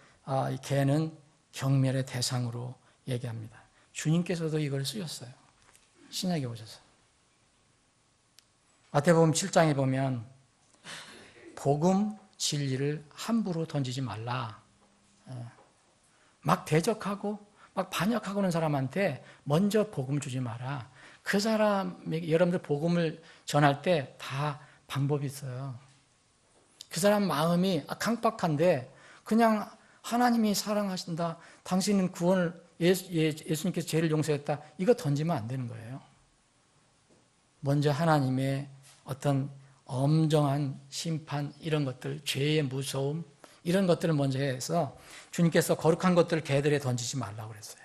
이 개는 경멸의 대상으로 얘기합니다. 주님께서도 이걸 쓰셨어요. 신약에 오셔서. 마태복음 7장에 보면 복음 진리를 함부로 던지지 말라. 막 대적하고 막 반역하고 있는 사람한테 먼저 복음 주지 마라. 그 사람에게 여러분들 복음을 전할 때 다 방법이 있어요. 그 사람 마음이 강박한데 그냥 하나님이 사랑하신다. 당신은 구원을 예수님께서 죄를 용서했다. 이거 던지면 안 되는 거예요. 먼저 하나님의 어떤 엄정한 심판 이런 것들, 죄의 무서움 이런 것들을 먼저 해서 주님께서 거룩한 것들을 개들에 던지지 말라고 그랬어요.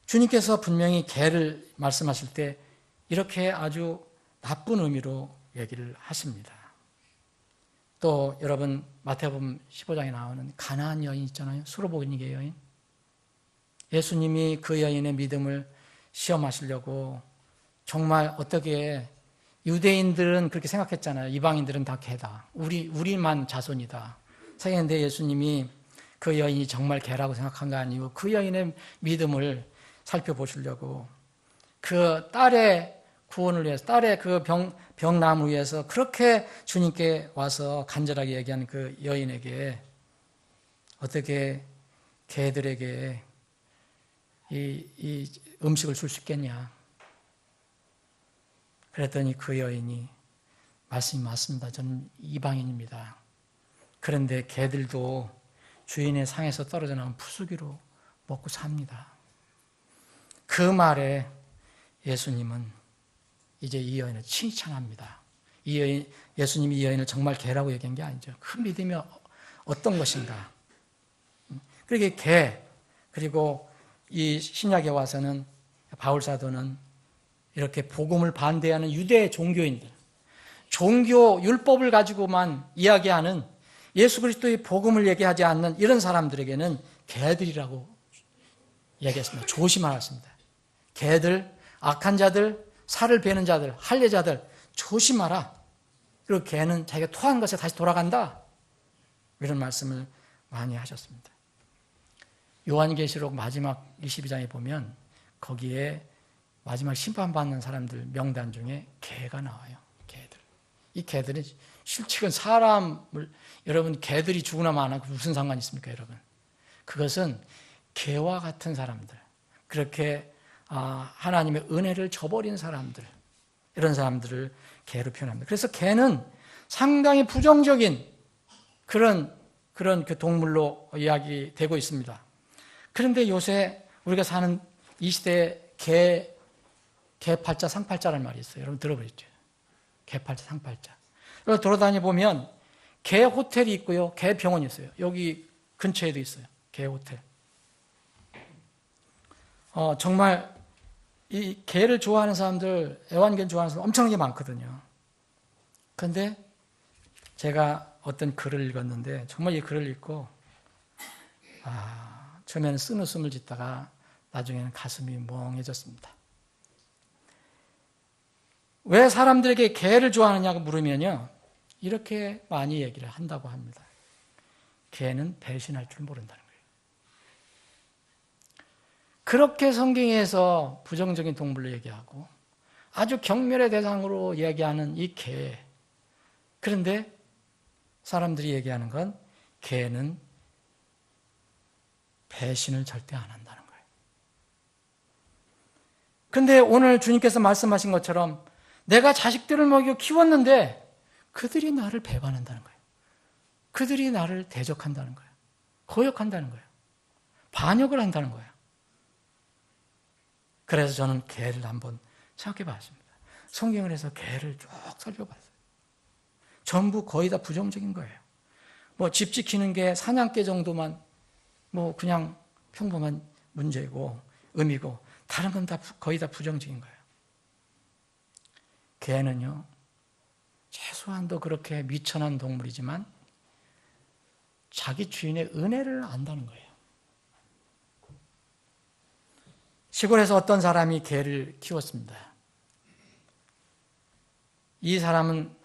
주님께서 분명히 개를 말씀하실 때 이렇게 아주 나쁜 의미로 얘기를 하십니다. 또 여러분 마태복음 15장에 나오는 가나안 여인 있잖아요. 수로보니게 여인. 예수님이 그 여인의 믿음을 시험하시려고 정말 어떻게 유대인들은 그렇게 생각했잖아요. 이방인들은 다 개다. 우리만 자손이다. 생각했는데 예수님이 그 여인이 정말 개라고 생각한 거 아니고 그 여인의 믿음을 살펴보시려고 그 딸의 구원을 위해서 딸의 그 병남을 위해서 그렇게 주님께 와서 간절하게 얘기하는 그 여인에게 어떻게 개들에게 이 음식을 줄 수 있겠냐. 그랬더니 그 여인이 말씀이 맞습니다. 저는 이방인입니다. 그런데 개들도 주인의 상에서 떨어져 나온 푸수기로 먹고 삽니다. 그 말에 예수님은 이제 이 여인을 칭찬합니다. 예수님이 이 여인을 정말 개라고 얘기한 게 아니죠. 그 믿음이 어떤 것인가. 그렇게 개, 그리고 이 신약에 와서는 바울 사도는 이렇게 복음을 반대하는 유대 종교인들, 종교 율법을 가지고만 이야기하는 예수 그리스도의 복음을 얘기하지 않는 이런 사람들에게는 개들이라고 얘기했습니다. 조심하였습니다. 개들, 악한 자들, 살을 베는 자들, 할례자들 조심하라. 그리고 개는 자기가 토한 것에 다시 돌아간다. 이런 말씀을 많이 하셨습니다. 요한계시록 마지막 22장에 보면 거기에 마지막 심판받는 사람들 명단 중에 개가 나와요. 개들. 이 개들은 실측은 사람을, 여러분 개들이 죽으나 마나 무슨 상관이 있습니까, 여러분? 그것은 개와 같은 사람들, 그렇게 하나님의 은혜를 저버린 사람들, 이런 사람들을 개로 표현합니다. 그래서 개는 상당히 부정적인 그런 그 동물로 이야기되고 있습니다. 그런데 요새 우리가 사는 이 시대에 개팔자, 상팔자라는 말이 있어요. 여러분 들어보셨죠? 개팔자, 상팔자. 여러분 돌아다니 보면 개 호텔이 있고요, 개 병원이 있어요. 여기 근처에도 있어요. 개 호텔. 정말 이 개를 좋아하는 사람들, 애완견 좋아하는 사람들 엄청나게 많거든요. 그런데 제가 어떤 글을 읽었는데 정말 이 글을 읽고 처음에는 쓴웃음을 짓다가 나중에는 가슴이 멍해졌습니다. 왜 사람들에게 개를 좋아하느냐고 물으면요, 이렇게 많이 얘기를 한다고 합니다. 개는 배신할 줄 모른다는 거예요. 그렇게 성경에서 부정적인 동물로 얘기하고 아주 경멸의 대상으로 얘기하는 이 개. 그런데 사람들이 얘기하는 건 개는 배신을 절대 안 한다는 거예요. 근데 오늘 주님께서 말씀하신 것처럼 내가 자식들을 먹이고 키웠는데 그들이 나를 배반한다는 거예요. 그들이 나를 대적한다는 거예요. 거역한다는 거예요. 반역을 한다는 거예요. 그래서 저는 개를 한번 생각해 봤습니다. 성경을 해서 개를 쭉 살펴봤어요. 전부 거의 다 부정적인 거예요. 뭐 집 지키는 게 사냥개 정도만 뭐 그냥 평범한 문제고 의미고 다른 건 다 거의 다 부정적인 거예요. 개는요, 최소한도 그렇게 미천한 동물이지만 자기 주인의 은혜를 안다는 거예요. 시골에서 어떤 사람이 개를 키웠습니다. 이 사람은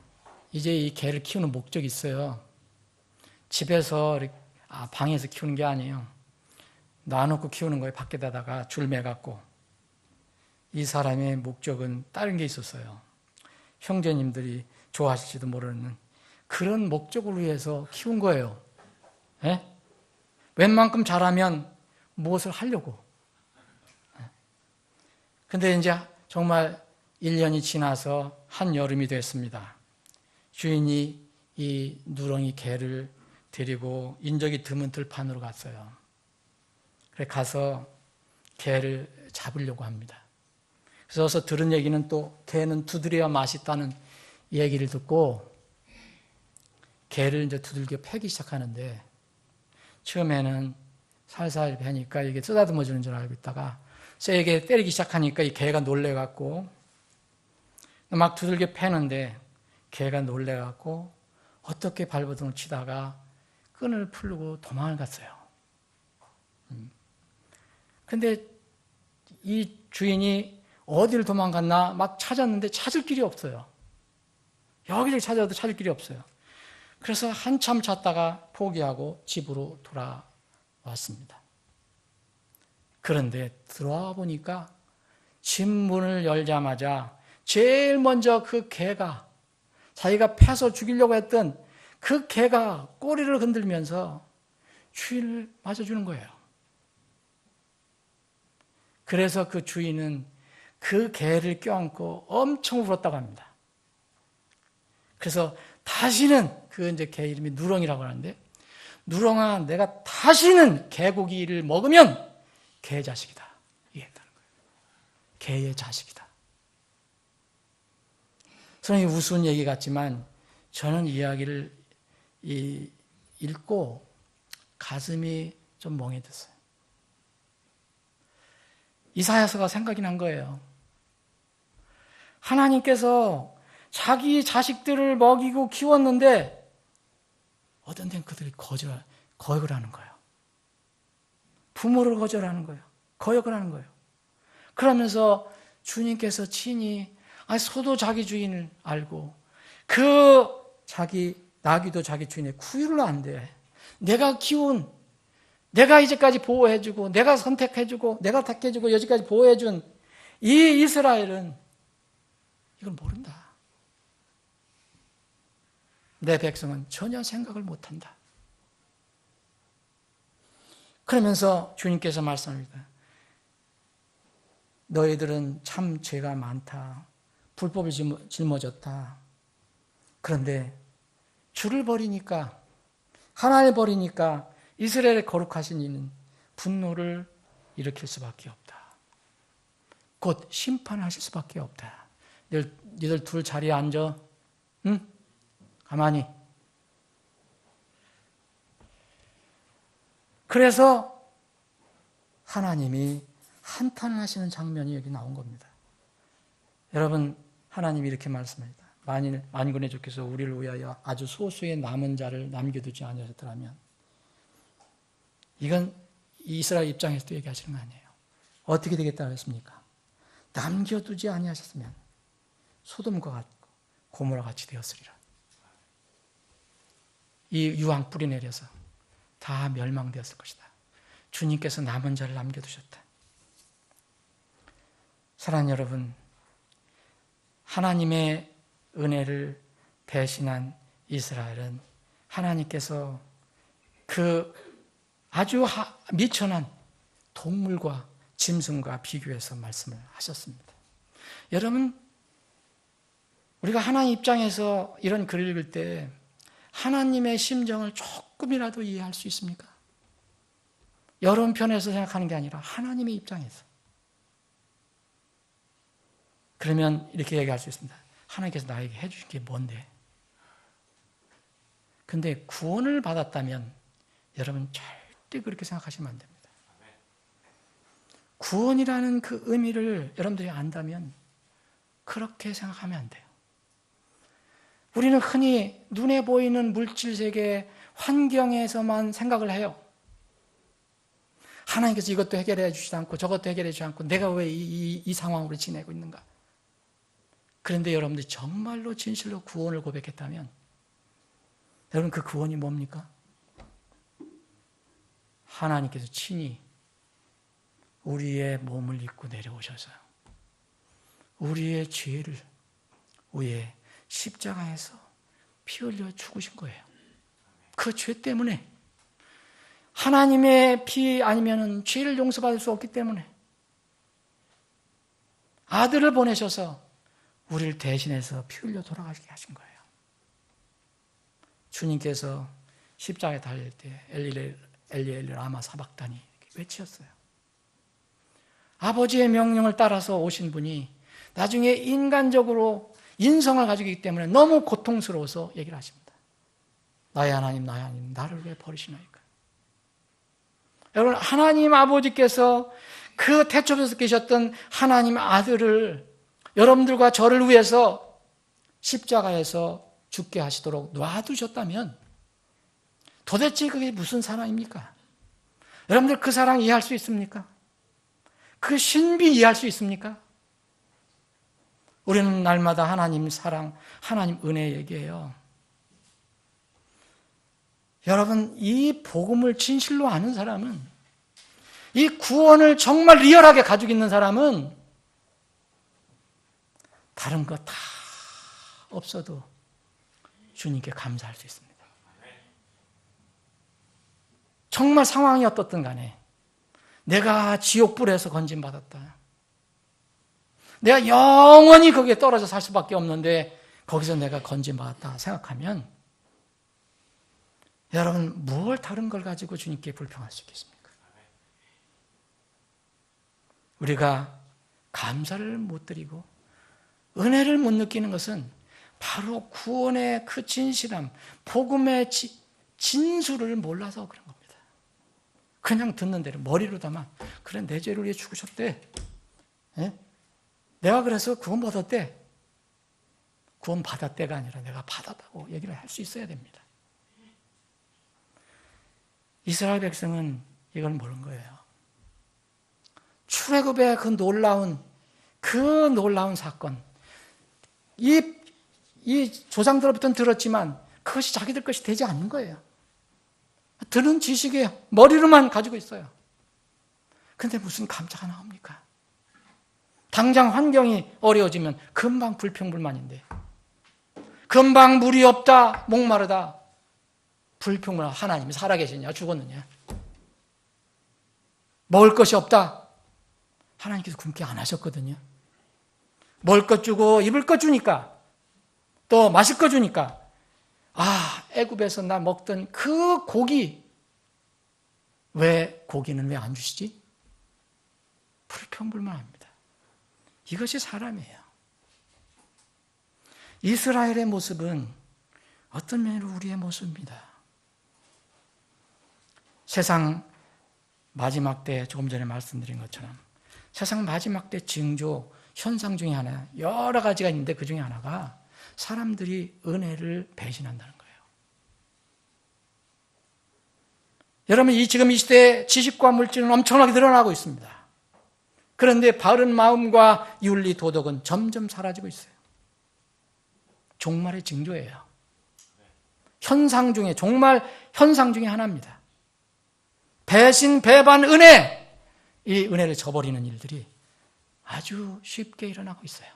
이제 이 개를 키우는 목적이 있어요. 집에서 방에서 키우는 게 아니에요. 놔놓고 키우는 거예요. 밖에다가 줄 매갖고. 이 사람의 목적은 다른 게 있었어요. 형제님들이 좋아하실지도 모르는 그런 목적을 위해서 키운 거예요. 예? 웬만큼 잘하면 무엇을 하려고. 근데 이제 정말 1년이 지나서 한여름이 됐습니다. 주인이 이 누렁이 개를 데리고 인적이 드문 들판으로 갔어요. 그래 가서 개를 잡으려고 합니다. 그래서 들은 얘기는 또 개는 두드려야 맛있다는 얘기를 듣고 개를 이제 두들겨 패기 시작하는데 처음에는 살살 패니까 이게 쓰다듬어 주는 줄 알고 있다가 세게 때리기 시작하니까 이 개가 놀래갖고 막 두들겨 패는데 개가 놀래갖고 어떻게 발버둥을 치다가 끈을 풀고 도망을 갔어요. 근데 이 주인이 어디를 도망갔나 막 찾았는데 찾을 길이 없어요. 여기저기 찾아도 찾을 길이 없어요. 그래서 한참 찾다가 포기하고 집으로 돌아왔습니다. 그런데 들어와 보니까 집 문을 열자마자 제일 먼저 그 개가 자기가 패서 죽이려고 했던 그 개가 꼬리를 흔들면서 주인을 맞아주는 거예요. 그래서 그 주인은 그 개를 껴안고 엄청 울었다고 합니다. 그래서 다시는 그 이제 개 이름이 누렁이라고 하는데 누렁아 내가 다시는 개고기를 먹으면 개의 자식이다. 이게 했다는 거예요. 개의 자식이다. 저는 우스운 얘기 같지만 저는 이 이야기를 읽고 가슴이 좀 멍해졌어요. 이사야서가 생각이 난 거예요. 하나님께서 자기 자식들을 먹이고 키웠는데 어떤 데는 그들이 거역을 하는 거예요. 부모를 거절하는 거예요. 거역을 하는 거예요. 그러면서 주님께서 친히 소도 자기 주인을 알고 그 자기 나귀도 자기 주인의 구유를 안대. 내가 키운 내가 이제까지 보호해주고 내가 선택해주고 내가 택해주고 여기까지 보호해준 이 이스라엘은 이걸 모른다. 내 백성은 전혀 생각을 못한다. 그러면서 주님께서 말씀합니다. 너희들은 참 죄가 많다. 불법을 짊어졌다. 그런데 주를 버리니까 하나님을 버리니까 이스라엘의 거룩하신 이는 분노를 일으킬 수밖에 없다. 곧 심판하실 수밖에 없다. 너희들 둘 자리에 앉아. 응? 가만히. 그래서 하나님이 한탄을 하시는 장면이 여기 나온 겁니다. 여러분, 하나님이 이렇게 말씀합니다. 만일 만군의 주께서 우리를 위하여 아주 소수의 남은 자를 남겨두지 아니하셨더라면, 이건 이스라엘 입장에서도 얘기하시는 거 아니에요. 어떻게 되겠다고 했습니까? 남겨두지 아니하셨으면 소돔과 같고 고모라 같이 되었으리라. 이 유황 뿌리 내려서 다 멸망되었을 것이다. 주님께서 남은 자를 남겨두셨다. 사랑하는 여러분, 하나님의 은혜를 대신한 이스라엘은 하나님께서 그 아주 미천한 동물과 짐승과 비교해서 말씀을 하셨습니다. 여러분, 우리가 하나님 입장에서 이런 글을 읽을 때 하나님의 심정을 조금이라도 이해할 수 있습니까? 여러분 편에서 생각하는 게 아니라 하나님의 입장에서. 그러면 이렇게 얘기할 수 있습니다. 하나님께서 나에게 해주신 게 뭔데? 근데 구원을 받았다면 여러분 절대 그렇게 생각하시면 안 됩니다. 구원이라는 그 의미를 여러분들이 안다면 그렇게 생각하면 안 돼요. 우리는 흔히 눈에 보이는 물질 세계 환경에서만 생각을 해요. 하나님께서 이것도 해결해 주시지 않고 저것도 해결해 주지 않고 내가 왜 이 상황으로 지내고 있는가? 그런데 여러분들이 정말로 진실로 구원을 고백했다면 여러분 그 구원이 뭡니까? 하나님께서 친히 우리의 몸을 입고 내려오셔서 우리의 죄를 위해 십자가에서 피 흘려 죽으신 거예요. 그 죄 때문에 하나님의 피 아니면 죄를 용서받을 수 없기 때문에 아들을 보내셔서 우리를 대신해서 피 흘려 돌아가시게 하신 거예요. 주님께서 십자가에 달릴 때 엘리 엘리 라마 사박다니 이렇게 외치셨어요. 아버지의 명령을 따라서 오신 분이 나중에 인간적으로 인성을 가지고 있기 때문에 너무 고통스러워서 얘기를 하십니다. 나의 하나님, 나의 하나님, 나를 왜 버리시나이까? 여러분, 하나님 아버지께서 그 태초에서 계셨던 하나님 아들을 여러분들과 저를 위해서 십자가에서 죽게 하시도록 놔두셨다면 도대체 그게 무슨 사랑입니까? 여러분들 그 사랑 이해할 수 있습니까? 그 신비 이해할 수 있습니까? 우리는 날마다 하나님 사랑, 하나님 은혜 얘기해요. 여러분, 이 복음을 진실로 아는 사람은, 이 구원을 정말 리얼하게 가지고 있는 사람은 다른 거 다 없어도 주님께 감사할 수 있습니다. 정말 상황이 어떻든 간에 내가 지옥불에서 건진받았다. 내가 영원히 거기에 떨어져 살 수밖에 없는데 거기서 내가 건진받았다 생각하면 여러분 무엇 다른 걸 가지고 주님께 불평할 수 있겠습니까? 우리가 감사를 못 드리고 은혜를 못 느끼는 것은 바로 구원의 그 진실함, 복음의 진수를 몰라서 그런 겁니다. 그냥 듣는 대로 머리로다만 그래 내 죄를 위해 죽으셨대. 예? 내가 그래서 구원 받았대. 구원 받았대가 아니라 내가 받았다고 얘기를 할 수 있어야 됩니다. 이스라엘 백성은 이걸 모르는 거예요. 출애굽의 그 놀라운 사건, 이 조상들로부터는 들었지만 그것이 자기들 것이 되지 않는 거예요. 들은 지식이에요. 머리로만 가지고 있어요. 근데 무슨 감사가 나옵니까? 당장 환경이 어려워지면 금방 불평불만인데 금방 물이 없다, 목마르다, 불평불만. 하나님이 살아계시냐 죽었느냐, 먹을 것이 없다, 하나님께서 굶게 안 하셨거든요. 먹을 것 주고 입을 것 주니까, 또 마실 것 주니까 애굽에서 나 먹던 그 고기, 왜 고기는 왜 안 주시지? 불평불만합니다. 이것이 사람이에요. 이스라엘의 모습은 어떤 면으로 우리의 모습입니다. 세상 마지막 때, 조금 전에 말씀드린 것처럼 세상 마지막 때 징조, 현상 중에 하나, 여러 가지가 있는데 그 중에 하나가 사람들이 은혜를 배신한다는 거예요. 여러분, 지금 이 시대에 지식과 물질은 엄청나게 늘어나고 있습니다. 그런데 바른 마음과 윤리, 도덕은 점점 사라지고 있어요. 종말의 징조예요. 현상 중에, 정말 현상 중에 하나입니다. 배신, 배반, 은혜, 이 은혜를 저버리는 일들이 아주 쉽게 일어나고 있어요.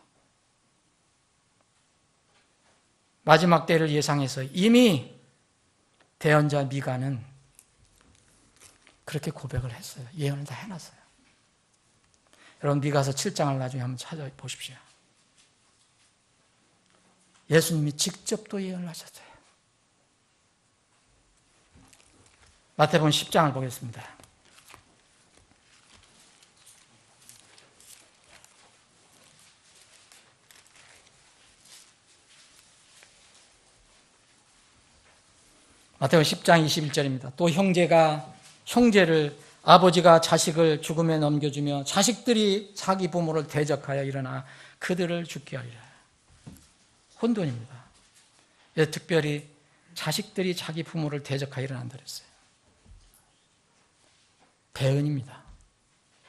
마지막 때를 예상해서 이미 대언자 미가는 그렇게 고백을 했어요. 예언을 다 해놨어요. 여러분 미가서 7장을 나중에 한번 찾아보십시오. 예수님이 직접 또 예언을 하셨어요. 마태복음 10장을 보겠습니다. 마태복음 10장 21절입니다. 또 형제를 아버지가 자식을 죽음에 넘겨주며 자식들이 자기 부모를 대적하여 일어나 그들을 죽게 하리라. 혼돈입니다. 특별히 자식들이 자기 부모를 대적하여 일어난다 그랬어요. 배은입니다.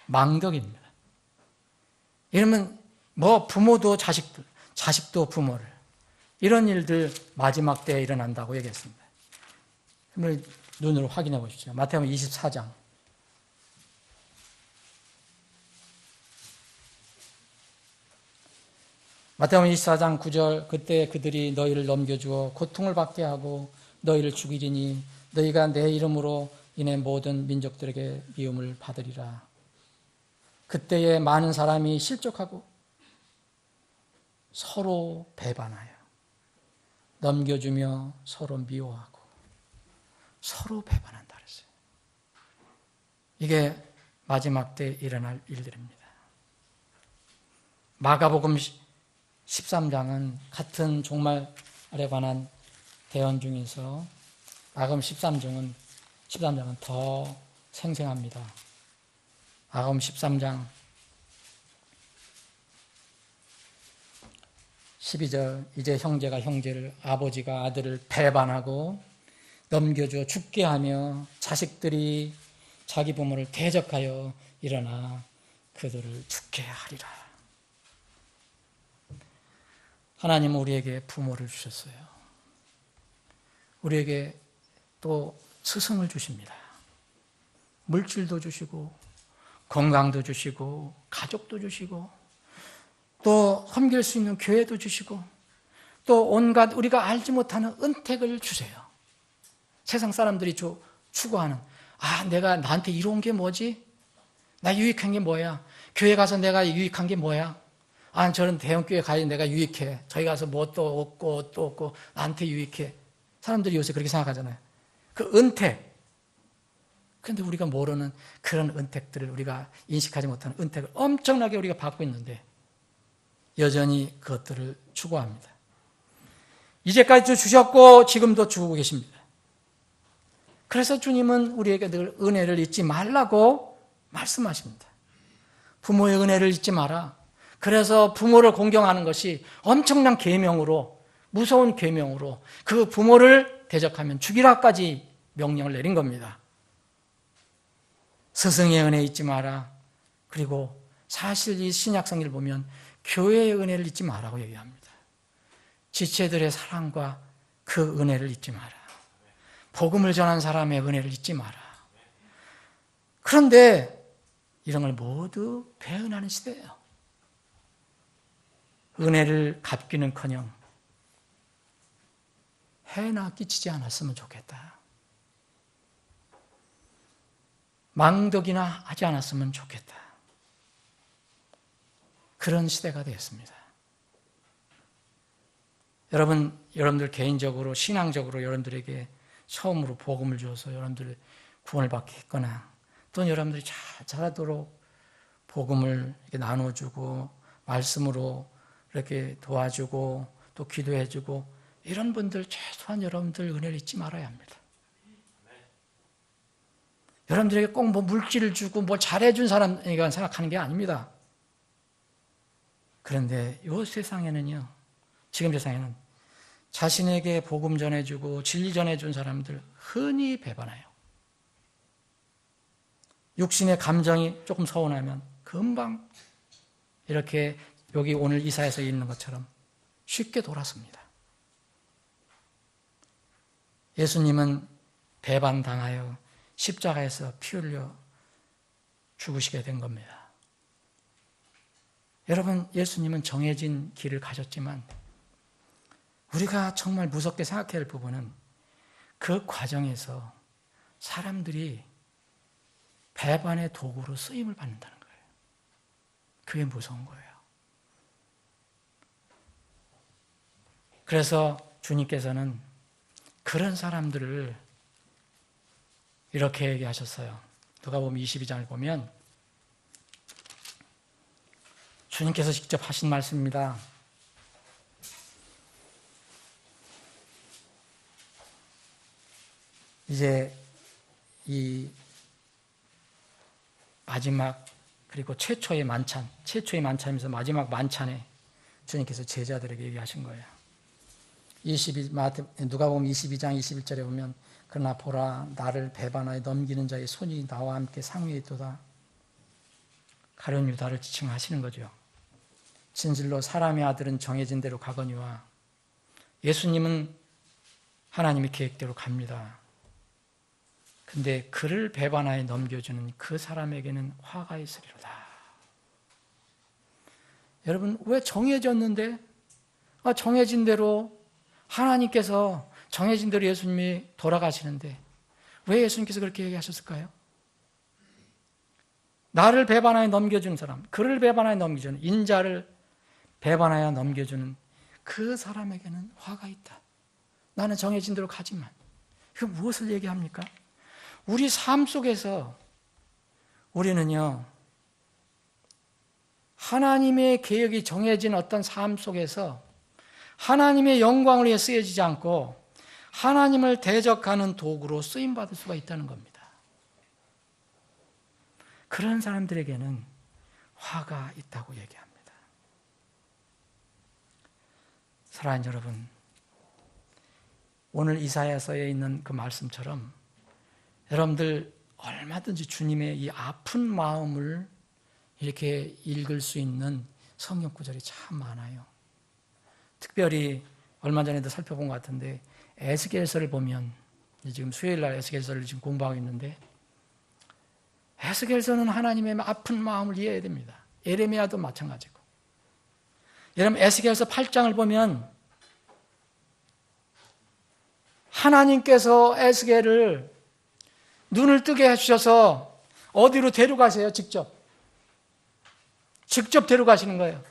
망덕입니다. 이러면 부모도 자식도 부모를, 이런 일들 마지막 때에 일어난다고 얘기했습니다. 한번 눈으로 확인해 보십시오. 마태복음 24장. 마태복음 24장 9절, 그때 그들이 너희를 넘겨주어 고통을 받게 하고 너희를 죽이리니 너희가 내 이름으로 인해 모든 민족들에게 미움을 받으리라. 그때에 많은 사람이 실족하고 서로 배반하여 넘겨주며 서로 미워하고 서로 배반한다 그랬어요. 이게 마지막 때 일어날 일들입니다. 마가복음 13장은 같은 종말에 관한 대언 중에서 마가복음 13장은 더 생생합니다. 마가복음 13장 12절, 이제 형제가 형제를, 아버지가 아들을 배반하고 넘겨줘 죽게 하며 자식들이 자기 부모를 대적하여 일어나 그들을 죽게 하리라. 하나님은 우리에게 부모를 주셨어요. 우리에게 또 스승을 주십니다. 물질도 주시고 건강도 주시고 가족도 주시고 또 섬길 수 있는 교회도 주시고 또 온갖 우리가 알지 못하는 은택을 주세요. 세상 사람들이 추구하는, 내가 나한테 이로운 게 뭐지? 나 유익한 게 뭐야? 교회 가서 내가 유익한 게 뭐야? 저는 대형교회 가야 내가 유익해. 저희 가서 뭐 또 얻고 나한테 유익해. 사람들이 요새 그렇게 생각하잖아요. 그 은택. 그런데 우리가 모르는 그런 은택들을, 우리가 인식하지 못하는 은택을 엄청나게 우리가 받고 있는데 여전히 그것들을 추구합니다. 이제까지도 주셨고 지금도 주고 계십니다. 그래서 주님은 우리에게 늘 은혜를 잊지 말라고 말씀하십니다. 부모의 은혜를 잊지 마라. 그래서 부모를 공경하는 것이 엄청난 계명으로, 무서운 계명으로 그 부모를 대적하면 죽이라까지 명령을 내린 겁니다. 스승의 은혜 잊지 마라. 그리고 사실 이 신약성경을 보면 교회의 은혜를 잊지 마라고 얘기합니다. 지체들의 사랑과 그 은혜를 잊지 마라. 복음을 전한 사람의 은혜를 잊지 마라. 그런데 이런 걸 모두 배은하는 시대예요. 은혜를 갚기는커녕 해나 끼치지 않았으면 좋겠다. 망덕이나 하지 않았으면 좋겠다. 그런 시대가 되었습니다. 여러분들 개인적으로, 신앙적으로 여러분들에게 처음으로 복음을 주어서 여러분들 구원을 받게 했거나 또는 여러분들이 잘하도록 복음을 이렇게 나눠주고 말씀으로 이렇게 도와주고 또 기도해주고 이런 분들 최소한 여러분들 은혜를 잊지 말아야 합니다. 여러분들에게 꼭 물질을 주고 잘해준 사람이라고 생각하는 게 아닙니다. 그런데 이 세상에는요, 지금 세상에는 자신에게 복음 전해주고 진리 전해준 사람들 흔히 배반해요. 육신의 감정이 조금 서운하면 금방 이렇게 여기 오늘 이사에서 있는 것처럼 쉽게 돌아섭니다. 예수님은 배반당하여 십자가에서 피 흘려 죽으시게 된 겁니다. 여러분, 예수님은 정해진 길을 가셨지만 우리가 정말 무섭게 생각해야 할 부분은 그 과정에서 사람들이 배반의 도구로 쓰임을 받는다는 거예요. 그게 무서운 거예요. 그래서 주님께서는 그런 사람들을 이렇게 얘기하셨어요. 누가복음 22장을 보면 주님께서 직접 하신 말씀입니다. 이제 이 마지막 그리고 최초의 만찬이면서 마지막 만찬에 주님께서 제자들에게 얘기하신 거예요. 누가복음 22장 21절에 보면 그러나 보라 나를 배반하여 넘기는 자의 손이 나와 함께 상위에 있도다. 가룟 유다를 지칭하시는 거죠. 진실로 사람의 아들은 정해진 대로 가거니와 예수님은 하나님의 계획대로 갑니다. 근데 그를 배반하여 넘겨주는 그 사람에게는 화가 있으리로다. 여러분, 왜 정해졌는데 정해진 대로 하나님께서 정해진 대로 예수님이 돌아가시는데 왜 예수님께서 그렇게 얘기하셨을까요? 나를 배반하여 넘겨주는 사람, 그를 배반하여 넘겨주는, 인자를 배반하여 넘겨주는 그 사람에게는 화가 있다. 나는 정해진 대로 가지만. 이거 무엇을 얘기합니까? 우리 삶 속에서 우리는요, 하나님의 계획이 정해진 어떤 삶 속에서 하나님의 영광을 위해 쓰여지지 않고 하나님을 대적하는 도구로 쓰임받을 수가 있다는 겁니다. 그런 사람들에게는 화가 있다고 얘기합니다. 사랑하는 여러분, 오늘 이사야서에 있는 그 말씀처럼 여러분들 얼마든지 주님의 이 아픈 마음을 이렇게 읽을 수 있는 성경 구절이 참 많아요. 특별히 얼마 전에도 살펴본 것 같은데 에스겔서를 보면 지금 수요일날 에스겔서를 지금 공부하고 있는데 에스겔서는 하나님의 아픈 마음을 이해해야 됩니다. 에레미야도 마찬가지고. 여러분 에스겔서 8장을 보면 하나님께서 에스겔을 눈을 뜨게 해주셔서 어디로 데려가세요? 직접 데려가시는 거예요.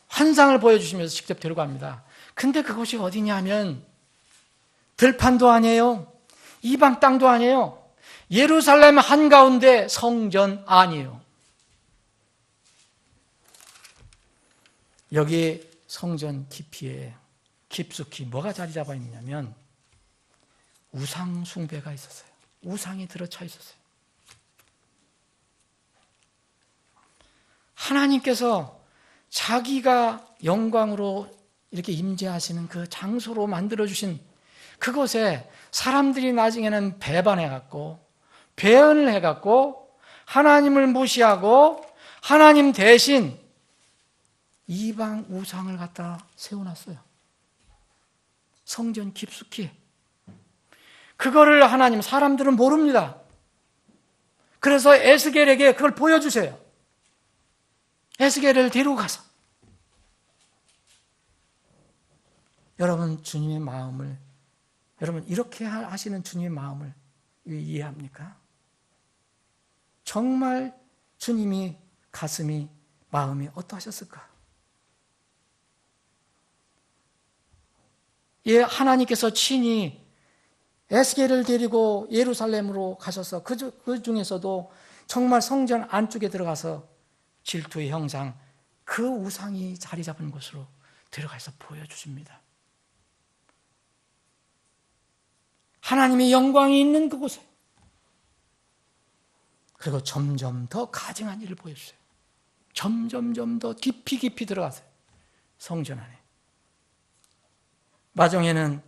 환상을 보여주시면서 직접 데려갑니다. 근데 그곳이 어디냐 하면 들판도 아니에요. 이방 땅도 아니에요. 예루살렘 한가운데 성전 아니에요. 여기 성전 깊숙이 뭐가 자리 잡아 있냐면 우상 숭배가 있었어요. 우상이 들어차 있었어요. 하나님께서 자기가 영광으로 이렇게 임재하시는 그 장소로 만들어주신 그곳에 사람들이 나중에는 배반해갖고 배언을 해갖고 하나님을 무시하고 하나님 대신 이방 우상을 갖다 세워놨어요. 성전 깊숙이. 그거를 하나님, 사람들은 모릅니다. 그래서 에스겔에게 그걸 보여주세요. 에스겔을 데리고 가서. 여러분 주님의 마음을, 여러분 이렇게 하시는 주님의 마음을 이해합니까? 정말 주님이 가슴이, 마음이 어떠하셨을까? 예, 하나님께서 친히 에스겔을 데리고 예루살렘으로 가셔서 그 중에서도 정말 성전 안쪽에 들어가서 질투의 형상, 그 우상이 자리 잡은 곳으로 들어가서 보여주십니다. 하나님의 영광이 있는 그곳에. 그리고 점점 더 가증한 일을 보여주세요. 점점 더 깊이 들어가세요. 성전 안에. 마정에는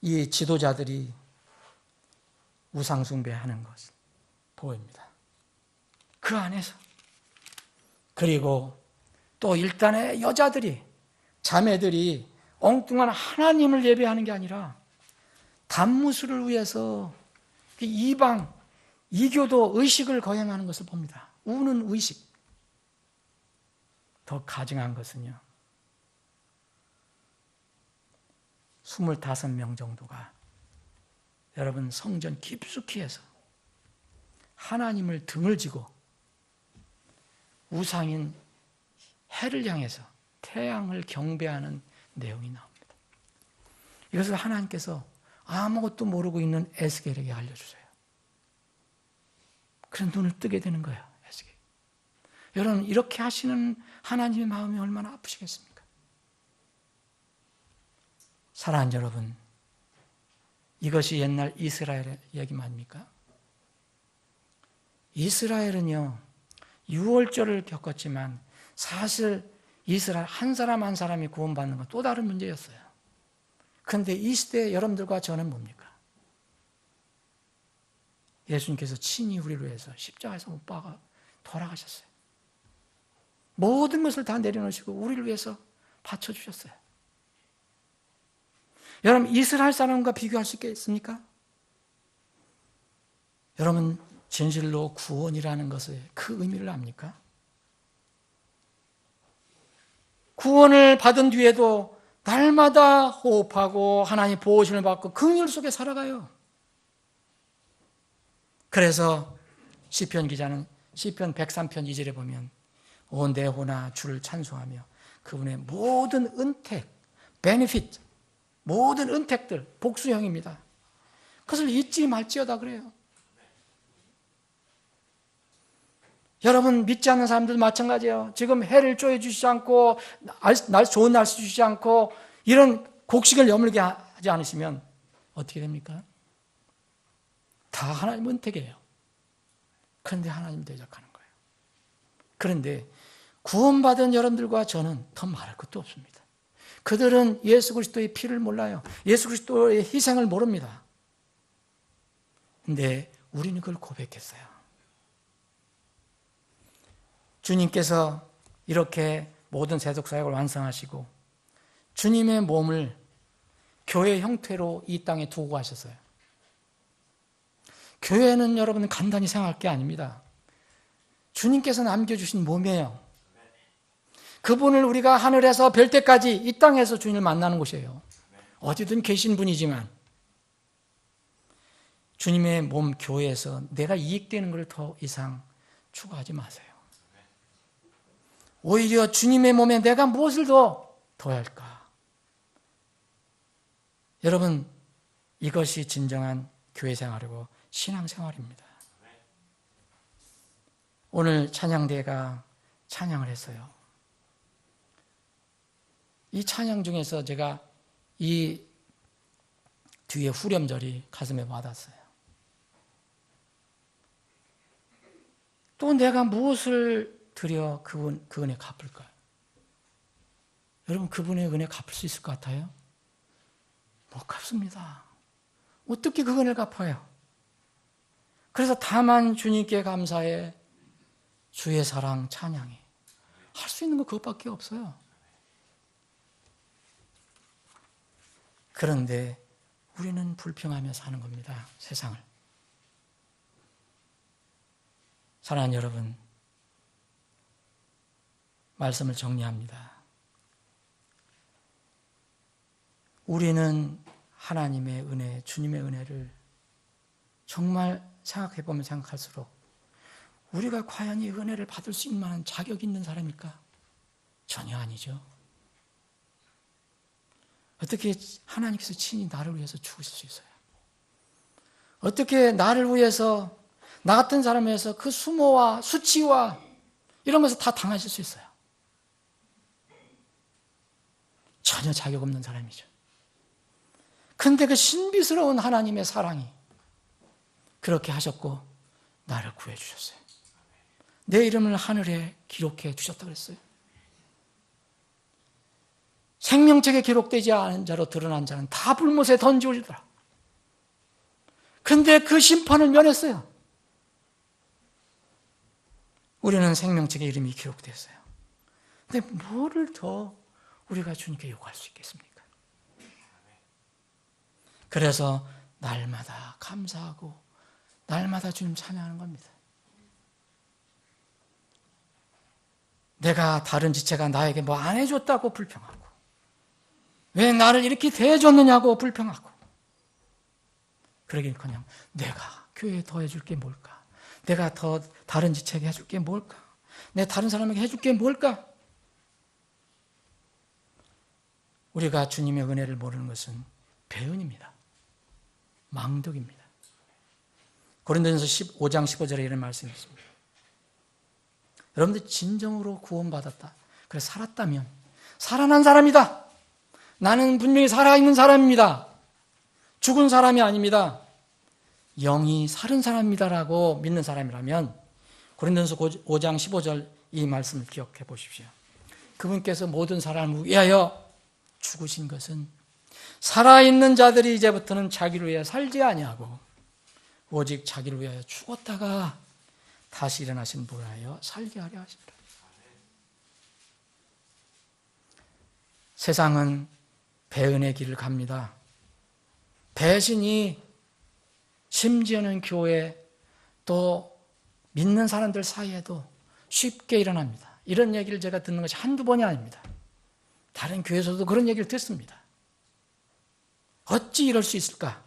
이 지도자들이 우상숭배하는 것을 보입니다. 그 안에서. 그리고 또 일단의 여자들이, 자매들이 엉뚱한 하나님을 예배하는 게 아니라 단무술을 위해서 이방, 이교도 의식을 거행하는 것을 봅니다. 우는 의식. 더 가증한 것은요, 25명 정도가 여러분 성전 깊숙이 해서 하나님을 등을 지고 우상인 해를 향해서 태양을 경배하는 내용이 나옵니다. 이것을 하나님께서 아무것도 모르고 있는 에스겔에게 알려주세요. 그런 눈을 뜨게 되는 거예요. 에스겔. 여러분, 이렇게 하시는 하나님의 마음이 얼마나 아프시겠습니까? 사랑하는 여러분, 이것이 옛날 이스라엘의 얘기 아닙니까? 이스라엘은요, 유월절을 겪었지만 사실 이스라엘 한 사람 한 사람이 구원받는 건 또 다른 문제였어요. 그런데 이 시대의 여러분들과 저는 뭡니까? 예수님께서 친히 우리를 위해서 십자가에서 못 박아 돌아가셨어요. 모든 것을 다 내려놓으시고 우리를 위해서 바쳐주셨어요. 여러분, 이스라엘 사람과 비교할 수 있겠습니까? 여러분, 진실로 구원이라는 것의 그 의미를 압니까? 구원을 받은 뒤에도 날마다 호흡하고 하나님 보호심을 받고 긍휼 속에 살아가요. 그래서 시편 기자는 시편 103편 2절에 보면 온 내 호나 주를 찬송하며 그분의 모든 은택, 베네핏, 모든 은택들, 복수형입니다. 그것을 잊지 말지어다 그래요. 여러분, 믿지 않는 사람들도 마찬가지예요. 지금 해를 쪼여주시지 않고 좋은 날씨 주시지 않고 이런 곡식을 여물게 하지 않으시면 어떻게 됩니까? 다 하나님 은택이에요. 그런데 하나님 대적하는 거예요. 그런데 구원받은 여러분들과 저는 더 말할 것도 없습니다. 그들은 예수 그리스도의 피를 몰라요. 예수 그리스도의 희생을 모릅니다. 근데 우리는 그걸 고백했어요. 주님께서 이렇게 모든 세속 사역을 완성하시고 주님의 몸을 교회 형태로 이 땅에 두고 가셨어요. 교회는 여러분 간단히 생각할 게 아닙니다. 주님께서 남겨주신 몸이에요. 그분을 우리가 하늘에서 뵐 때까지 이 땅에서 주님을 만나는 곳이에요. 어디든 계신 분이지만 주님의 몸 교회에서 내가 이익되는 걸 더 이상 추구하지 마세요. 오히려 주님의 몸에 내가 무엇을 더 할까? 여러분, 이것이 진정한 교회 생활이고 신앙 생활입니다. 오늘 찬양대가 찬양을 했어요. 이 찬양 중에서 제가 이 뒤에 후렴절이 가슴에 와닿았어요. 또 내가 무엇을 드려 그 은혜 갚을까요? 여러분, 그분의 은혜 갚을 수 있을 것 같아요? 못 갚습니다. 어떻게 그 은혜를 갚아요? 그래서 다만 주님께 감사해 주의 사랑 찬양해. 할 수 있는 거 그것밖에 없어요. 그런데 우리는 불평하며 사는 겁니다. 세상을. 사랑하는 여러분, 말씀을 정리합니다. 우리는 하나님의 은혜, 주님의 은혜를 정말 생각해보면 생각할수록 우리가 과연 이 은혜를 받을 수 있는 만한 자격이 있는 사람일까? 전혀 아니죠. 어떻게 하나님께서 친히 나를 위해서 죽으실 수 있어요? 어떻게 나를 위해서, 나 같은 사람을 위해서 그 수모와 수치와 이런 것을 다 당하실 수 있어요? 전혀 자격 없는 사람이죠. 그런데 그 신비스러운 하나님의 사랑이 그렇게 하셨고 나를 구해주셨어요. 내 이름을 하늘에 기록해 주셨다고 그랬어요. 생명책에 기록되지 않은 자로 드러난 자는 다 불못에 던지우리더라. 그런데 그 심판을 면했어요. 우리는 생명책에 이름이 기록되었어요. 근데 뭐를 더 우리가 주님께 요구할 수 있겠습니까? 그래서 날마다 감사하고 날마다 주님 찬양하는 겁니다. 내가 다른 지체가 나에게 뭐 안 해줬다고 불평하고 왜 나를 이렇게 대해줬느냐고 불평하고 그러기는커녕 내가 교회에 더 해줄 게 뭘까? 내가 더 다른 지체에게 해줄 게 뭘까? 내 다른 사람에게 해줄 게 뭘까? 우리가 주님의 은혜를 모르는 것은 배은입니다. 망덕입니다. 고린도전서 15장 15절에 이런 말씀이 있습니다. 여러분들 진정으로 구원받았다. 그래 살았다면 살아난 사람이다. 나는 분명히 살아있는 사람입니다. 죽은 사람이 아닙니다. 영이 살은 사람이다라고 믿는 사람이라면 고린도전서 5장 15절 이 말씀을 기억해 보십시오. 그분께서 모든 사람을 위하여 죽으신 것은 살아있는 자들이 이제부터는 자기를 위하여 살지 아니하고 오직 자기를 위하여 죽었다가 다시 일어나신 분을 위하여 살게 하려 하십니다. 세상은 배은의 길을 갑니다. 배신이 심지어는 교회 또 믿는 사람들 사이에도 쉽게 일어납니다. 이런 얘기를 제가 듣는 것이 한두 번이 아닙니다. 다른 교회에서도 그런 얘기를 듣습니다. 어찌 이럴 수 있을까?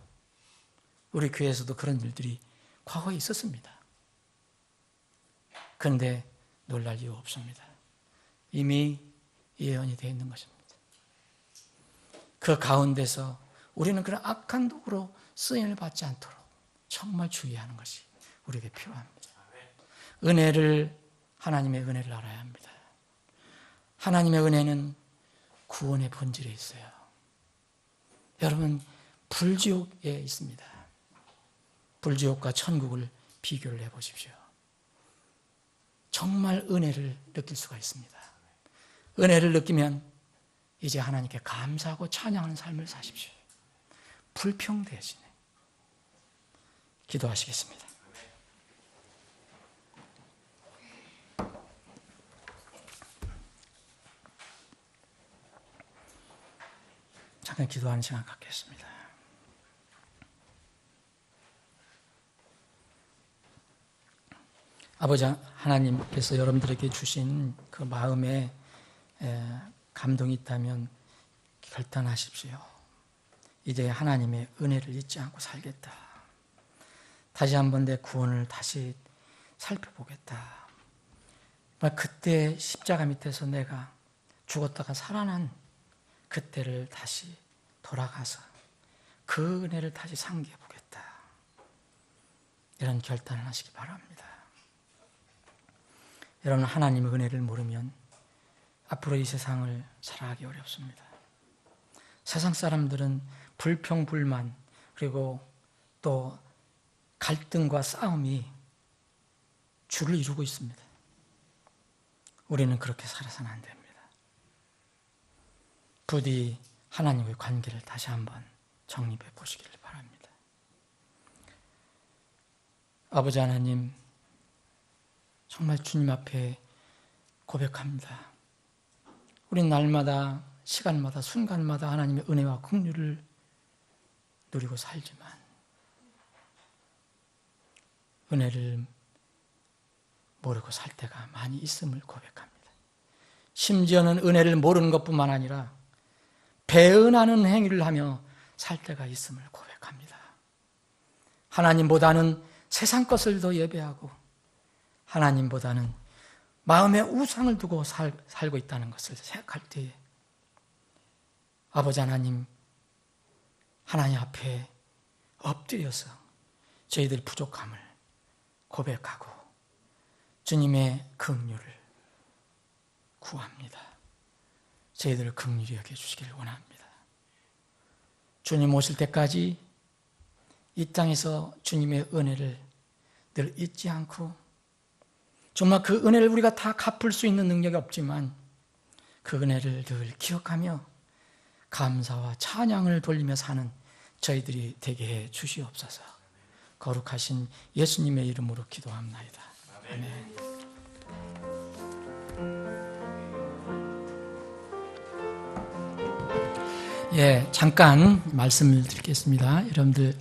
우리 교회에서도 그런 일들이 과거에 있었습니다. 그런데 놀랄 이유 없습니다. 이미 예언이 되어 있는 것입니다. 그 가운데서 우리는 그런 악한 도구로 쓰임을 받지 않도록 정말 주의하는 것이 우리에게 필요합니다. 하나님의 은혜를 알아야 합니다. 하나님의 은혜는 구원의 본질에 있어요. 여러분, 불지옥에 있습니다. 불지옥과 천국을 비교를 해보십시오. 정말 은혜를 느낄 수가 있습니다. 은혜를 느끼면 이제 하나님께 감사하고 찬양하는 삶을 사십시오. 불평 대신에 기도하시겠습니다. 잠깐 기도하는 시간 갖겠습니다. 아버지 하나님께서 여러분들에게 주신 그 마음에 감동이 있다면 결단하십시오. 이제 하나님의 은혜를 잊지 않고 살겠다. 다시 한번 내 구원을 다시 살펴보겠다. 그때 십자가 밑에서 내가 죽었다가 살아난 그때를 다시 돌아가서 그 은혜를 다시 상기해 보겠다. 이런 결단을 하시기 바랍니다. 여러분, 하나님의 은혜를 모르면 앞으로 이 세상을 살아가기 어렵습니다. 세상 사람들은 불평, 불만, 그리고 또 갈등과 싸움이 주를 이루고 있습니다. 우리는 그렇게 살아서는 안 됩니다. 부디 하나님의 관계를 다시 한번 정립해 보시기를 바랍니다. 아버지 하나님, 정말 주님 앞에 고백합니다. 우린 날마다, 시간마다, 순간마다 하나님의 은혜와 긍휼을 누리고 살지만 은혜를 모르고 살 때가 많이 있음을 고백합니다. 심지어는 은혜를 모르는 것뿐만 아니라 배은하는 행위를 하며 살 때가 있음을 고백합니다. 하나님보다는 세상 것을 더 예배하고 하나님보다는 마음에 우상을 두고 살고 있다는 것을 생각할 때에 아버지 하나님 앞에 엎드려서 저희들 부족함을 고백하고 주님의 긍휼을 구합니다. 저희들을 긍휼히 여겨주시기를 원합니다. 주님 오실 때까지 이 땅에서 주님의 은혜를 늘 잊지 않고 정말 그 은혜를 우리가 다 갚을 수 있는 능력이 없지만 그 은혜를 늘 기억하며 감사와 찬양을 돌리며 사는 저희들이 되게 해 주시옵소서. 거룩하신 예수님의 이름으로 기도합나이다. 아멘. 잠깐 말씀을 드리겠습니다. 여러분들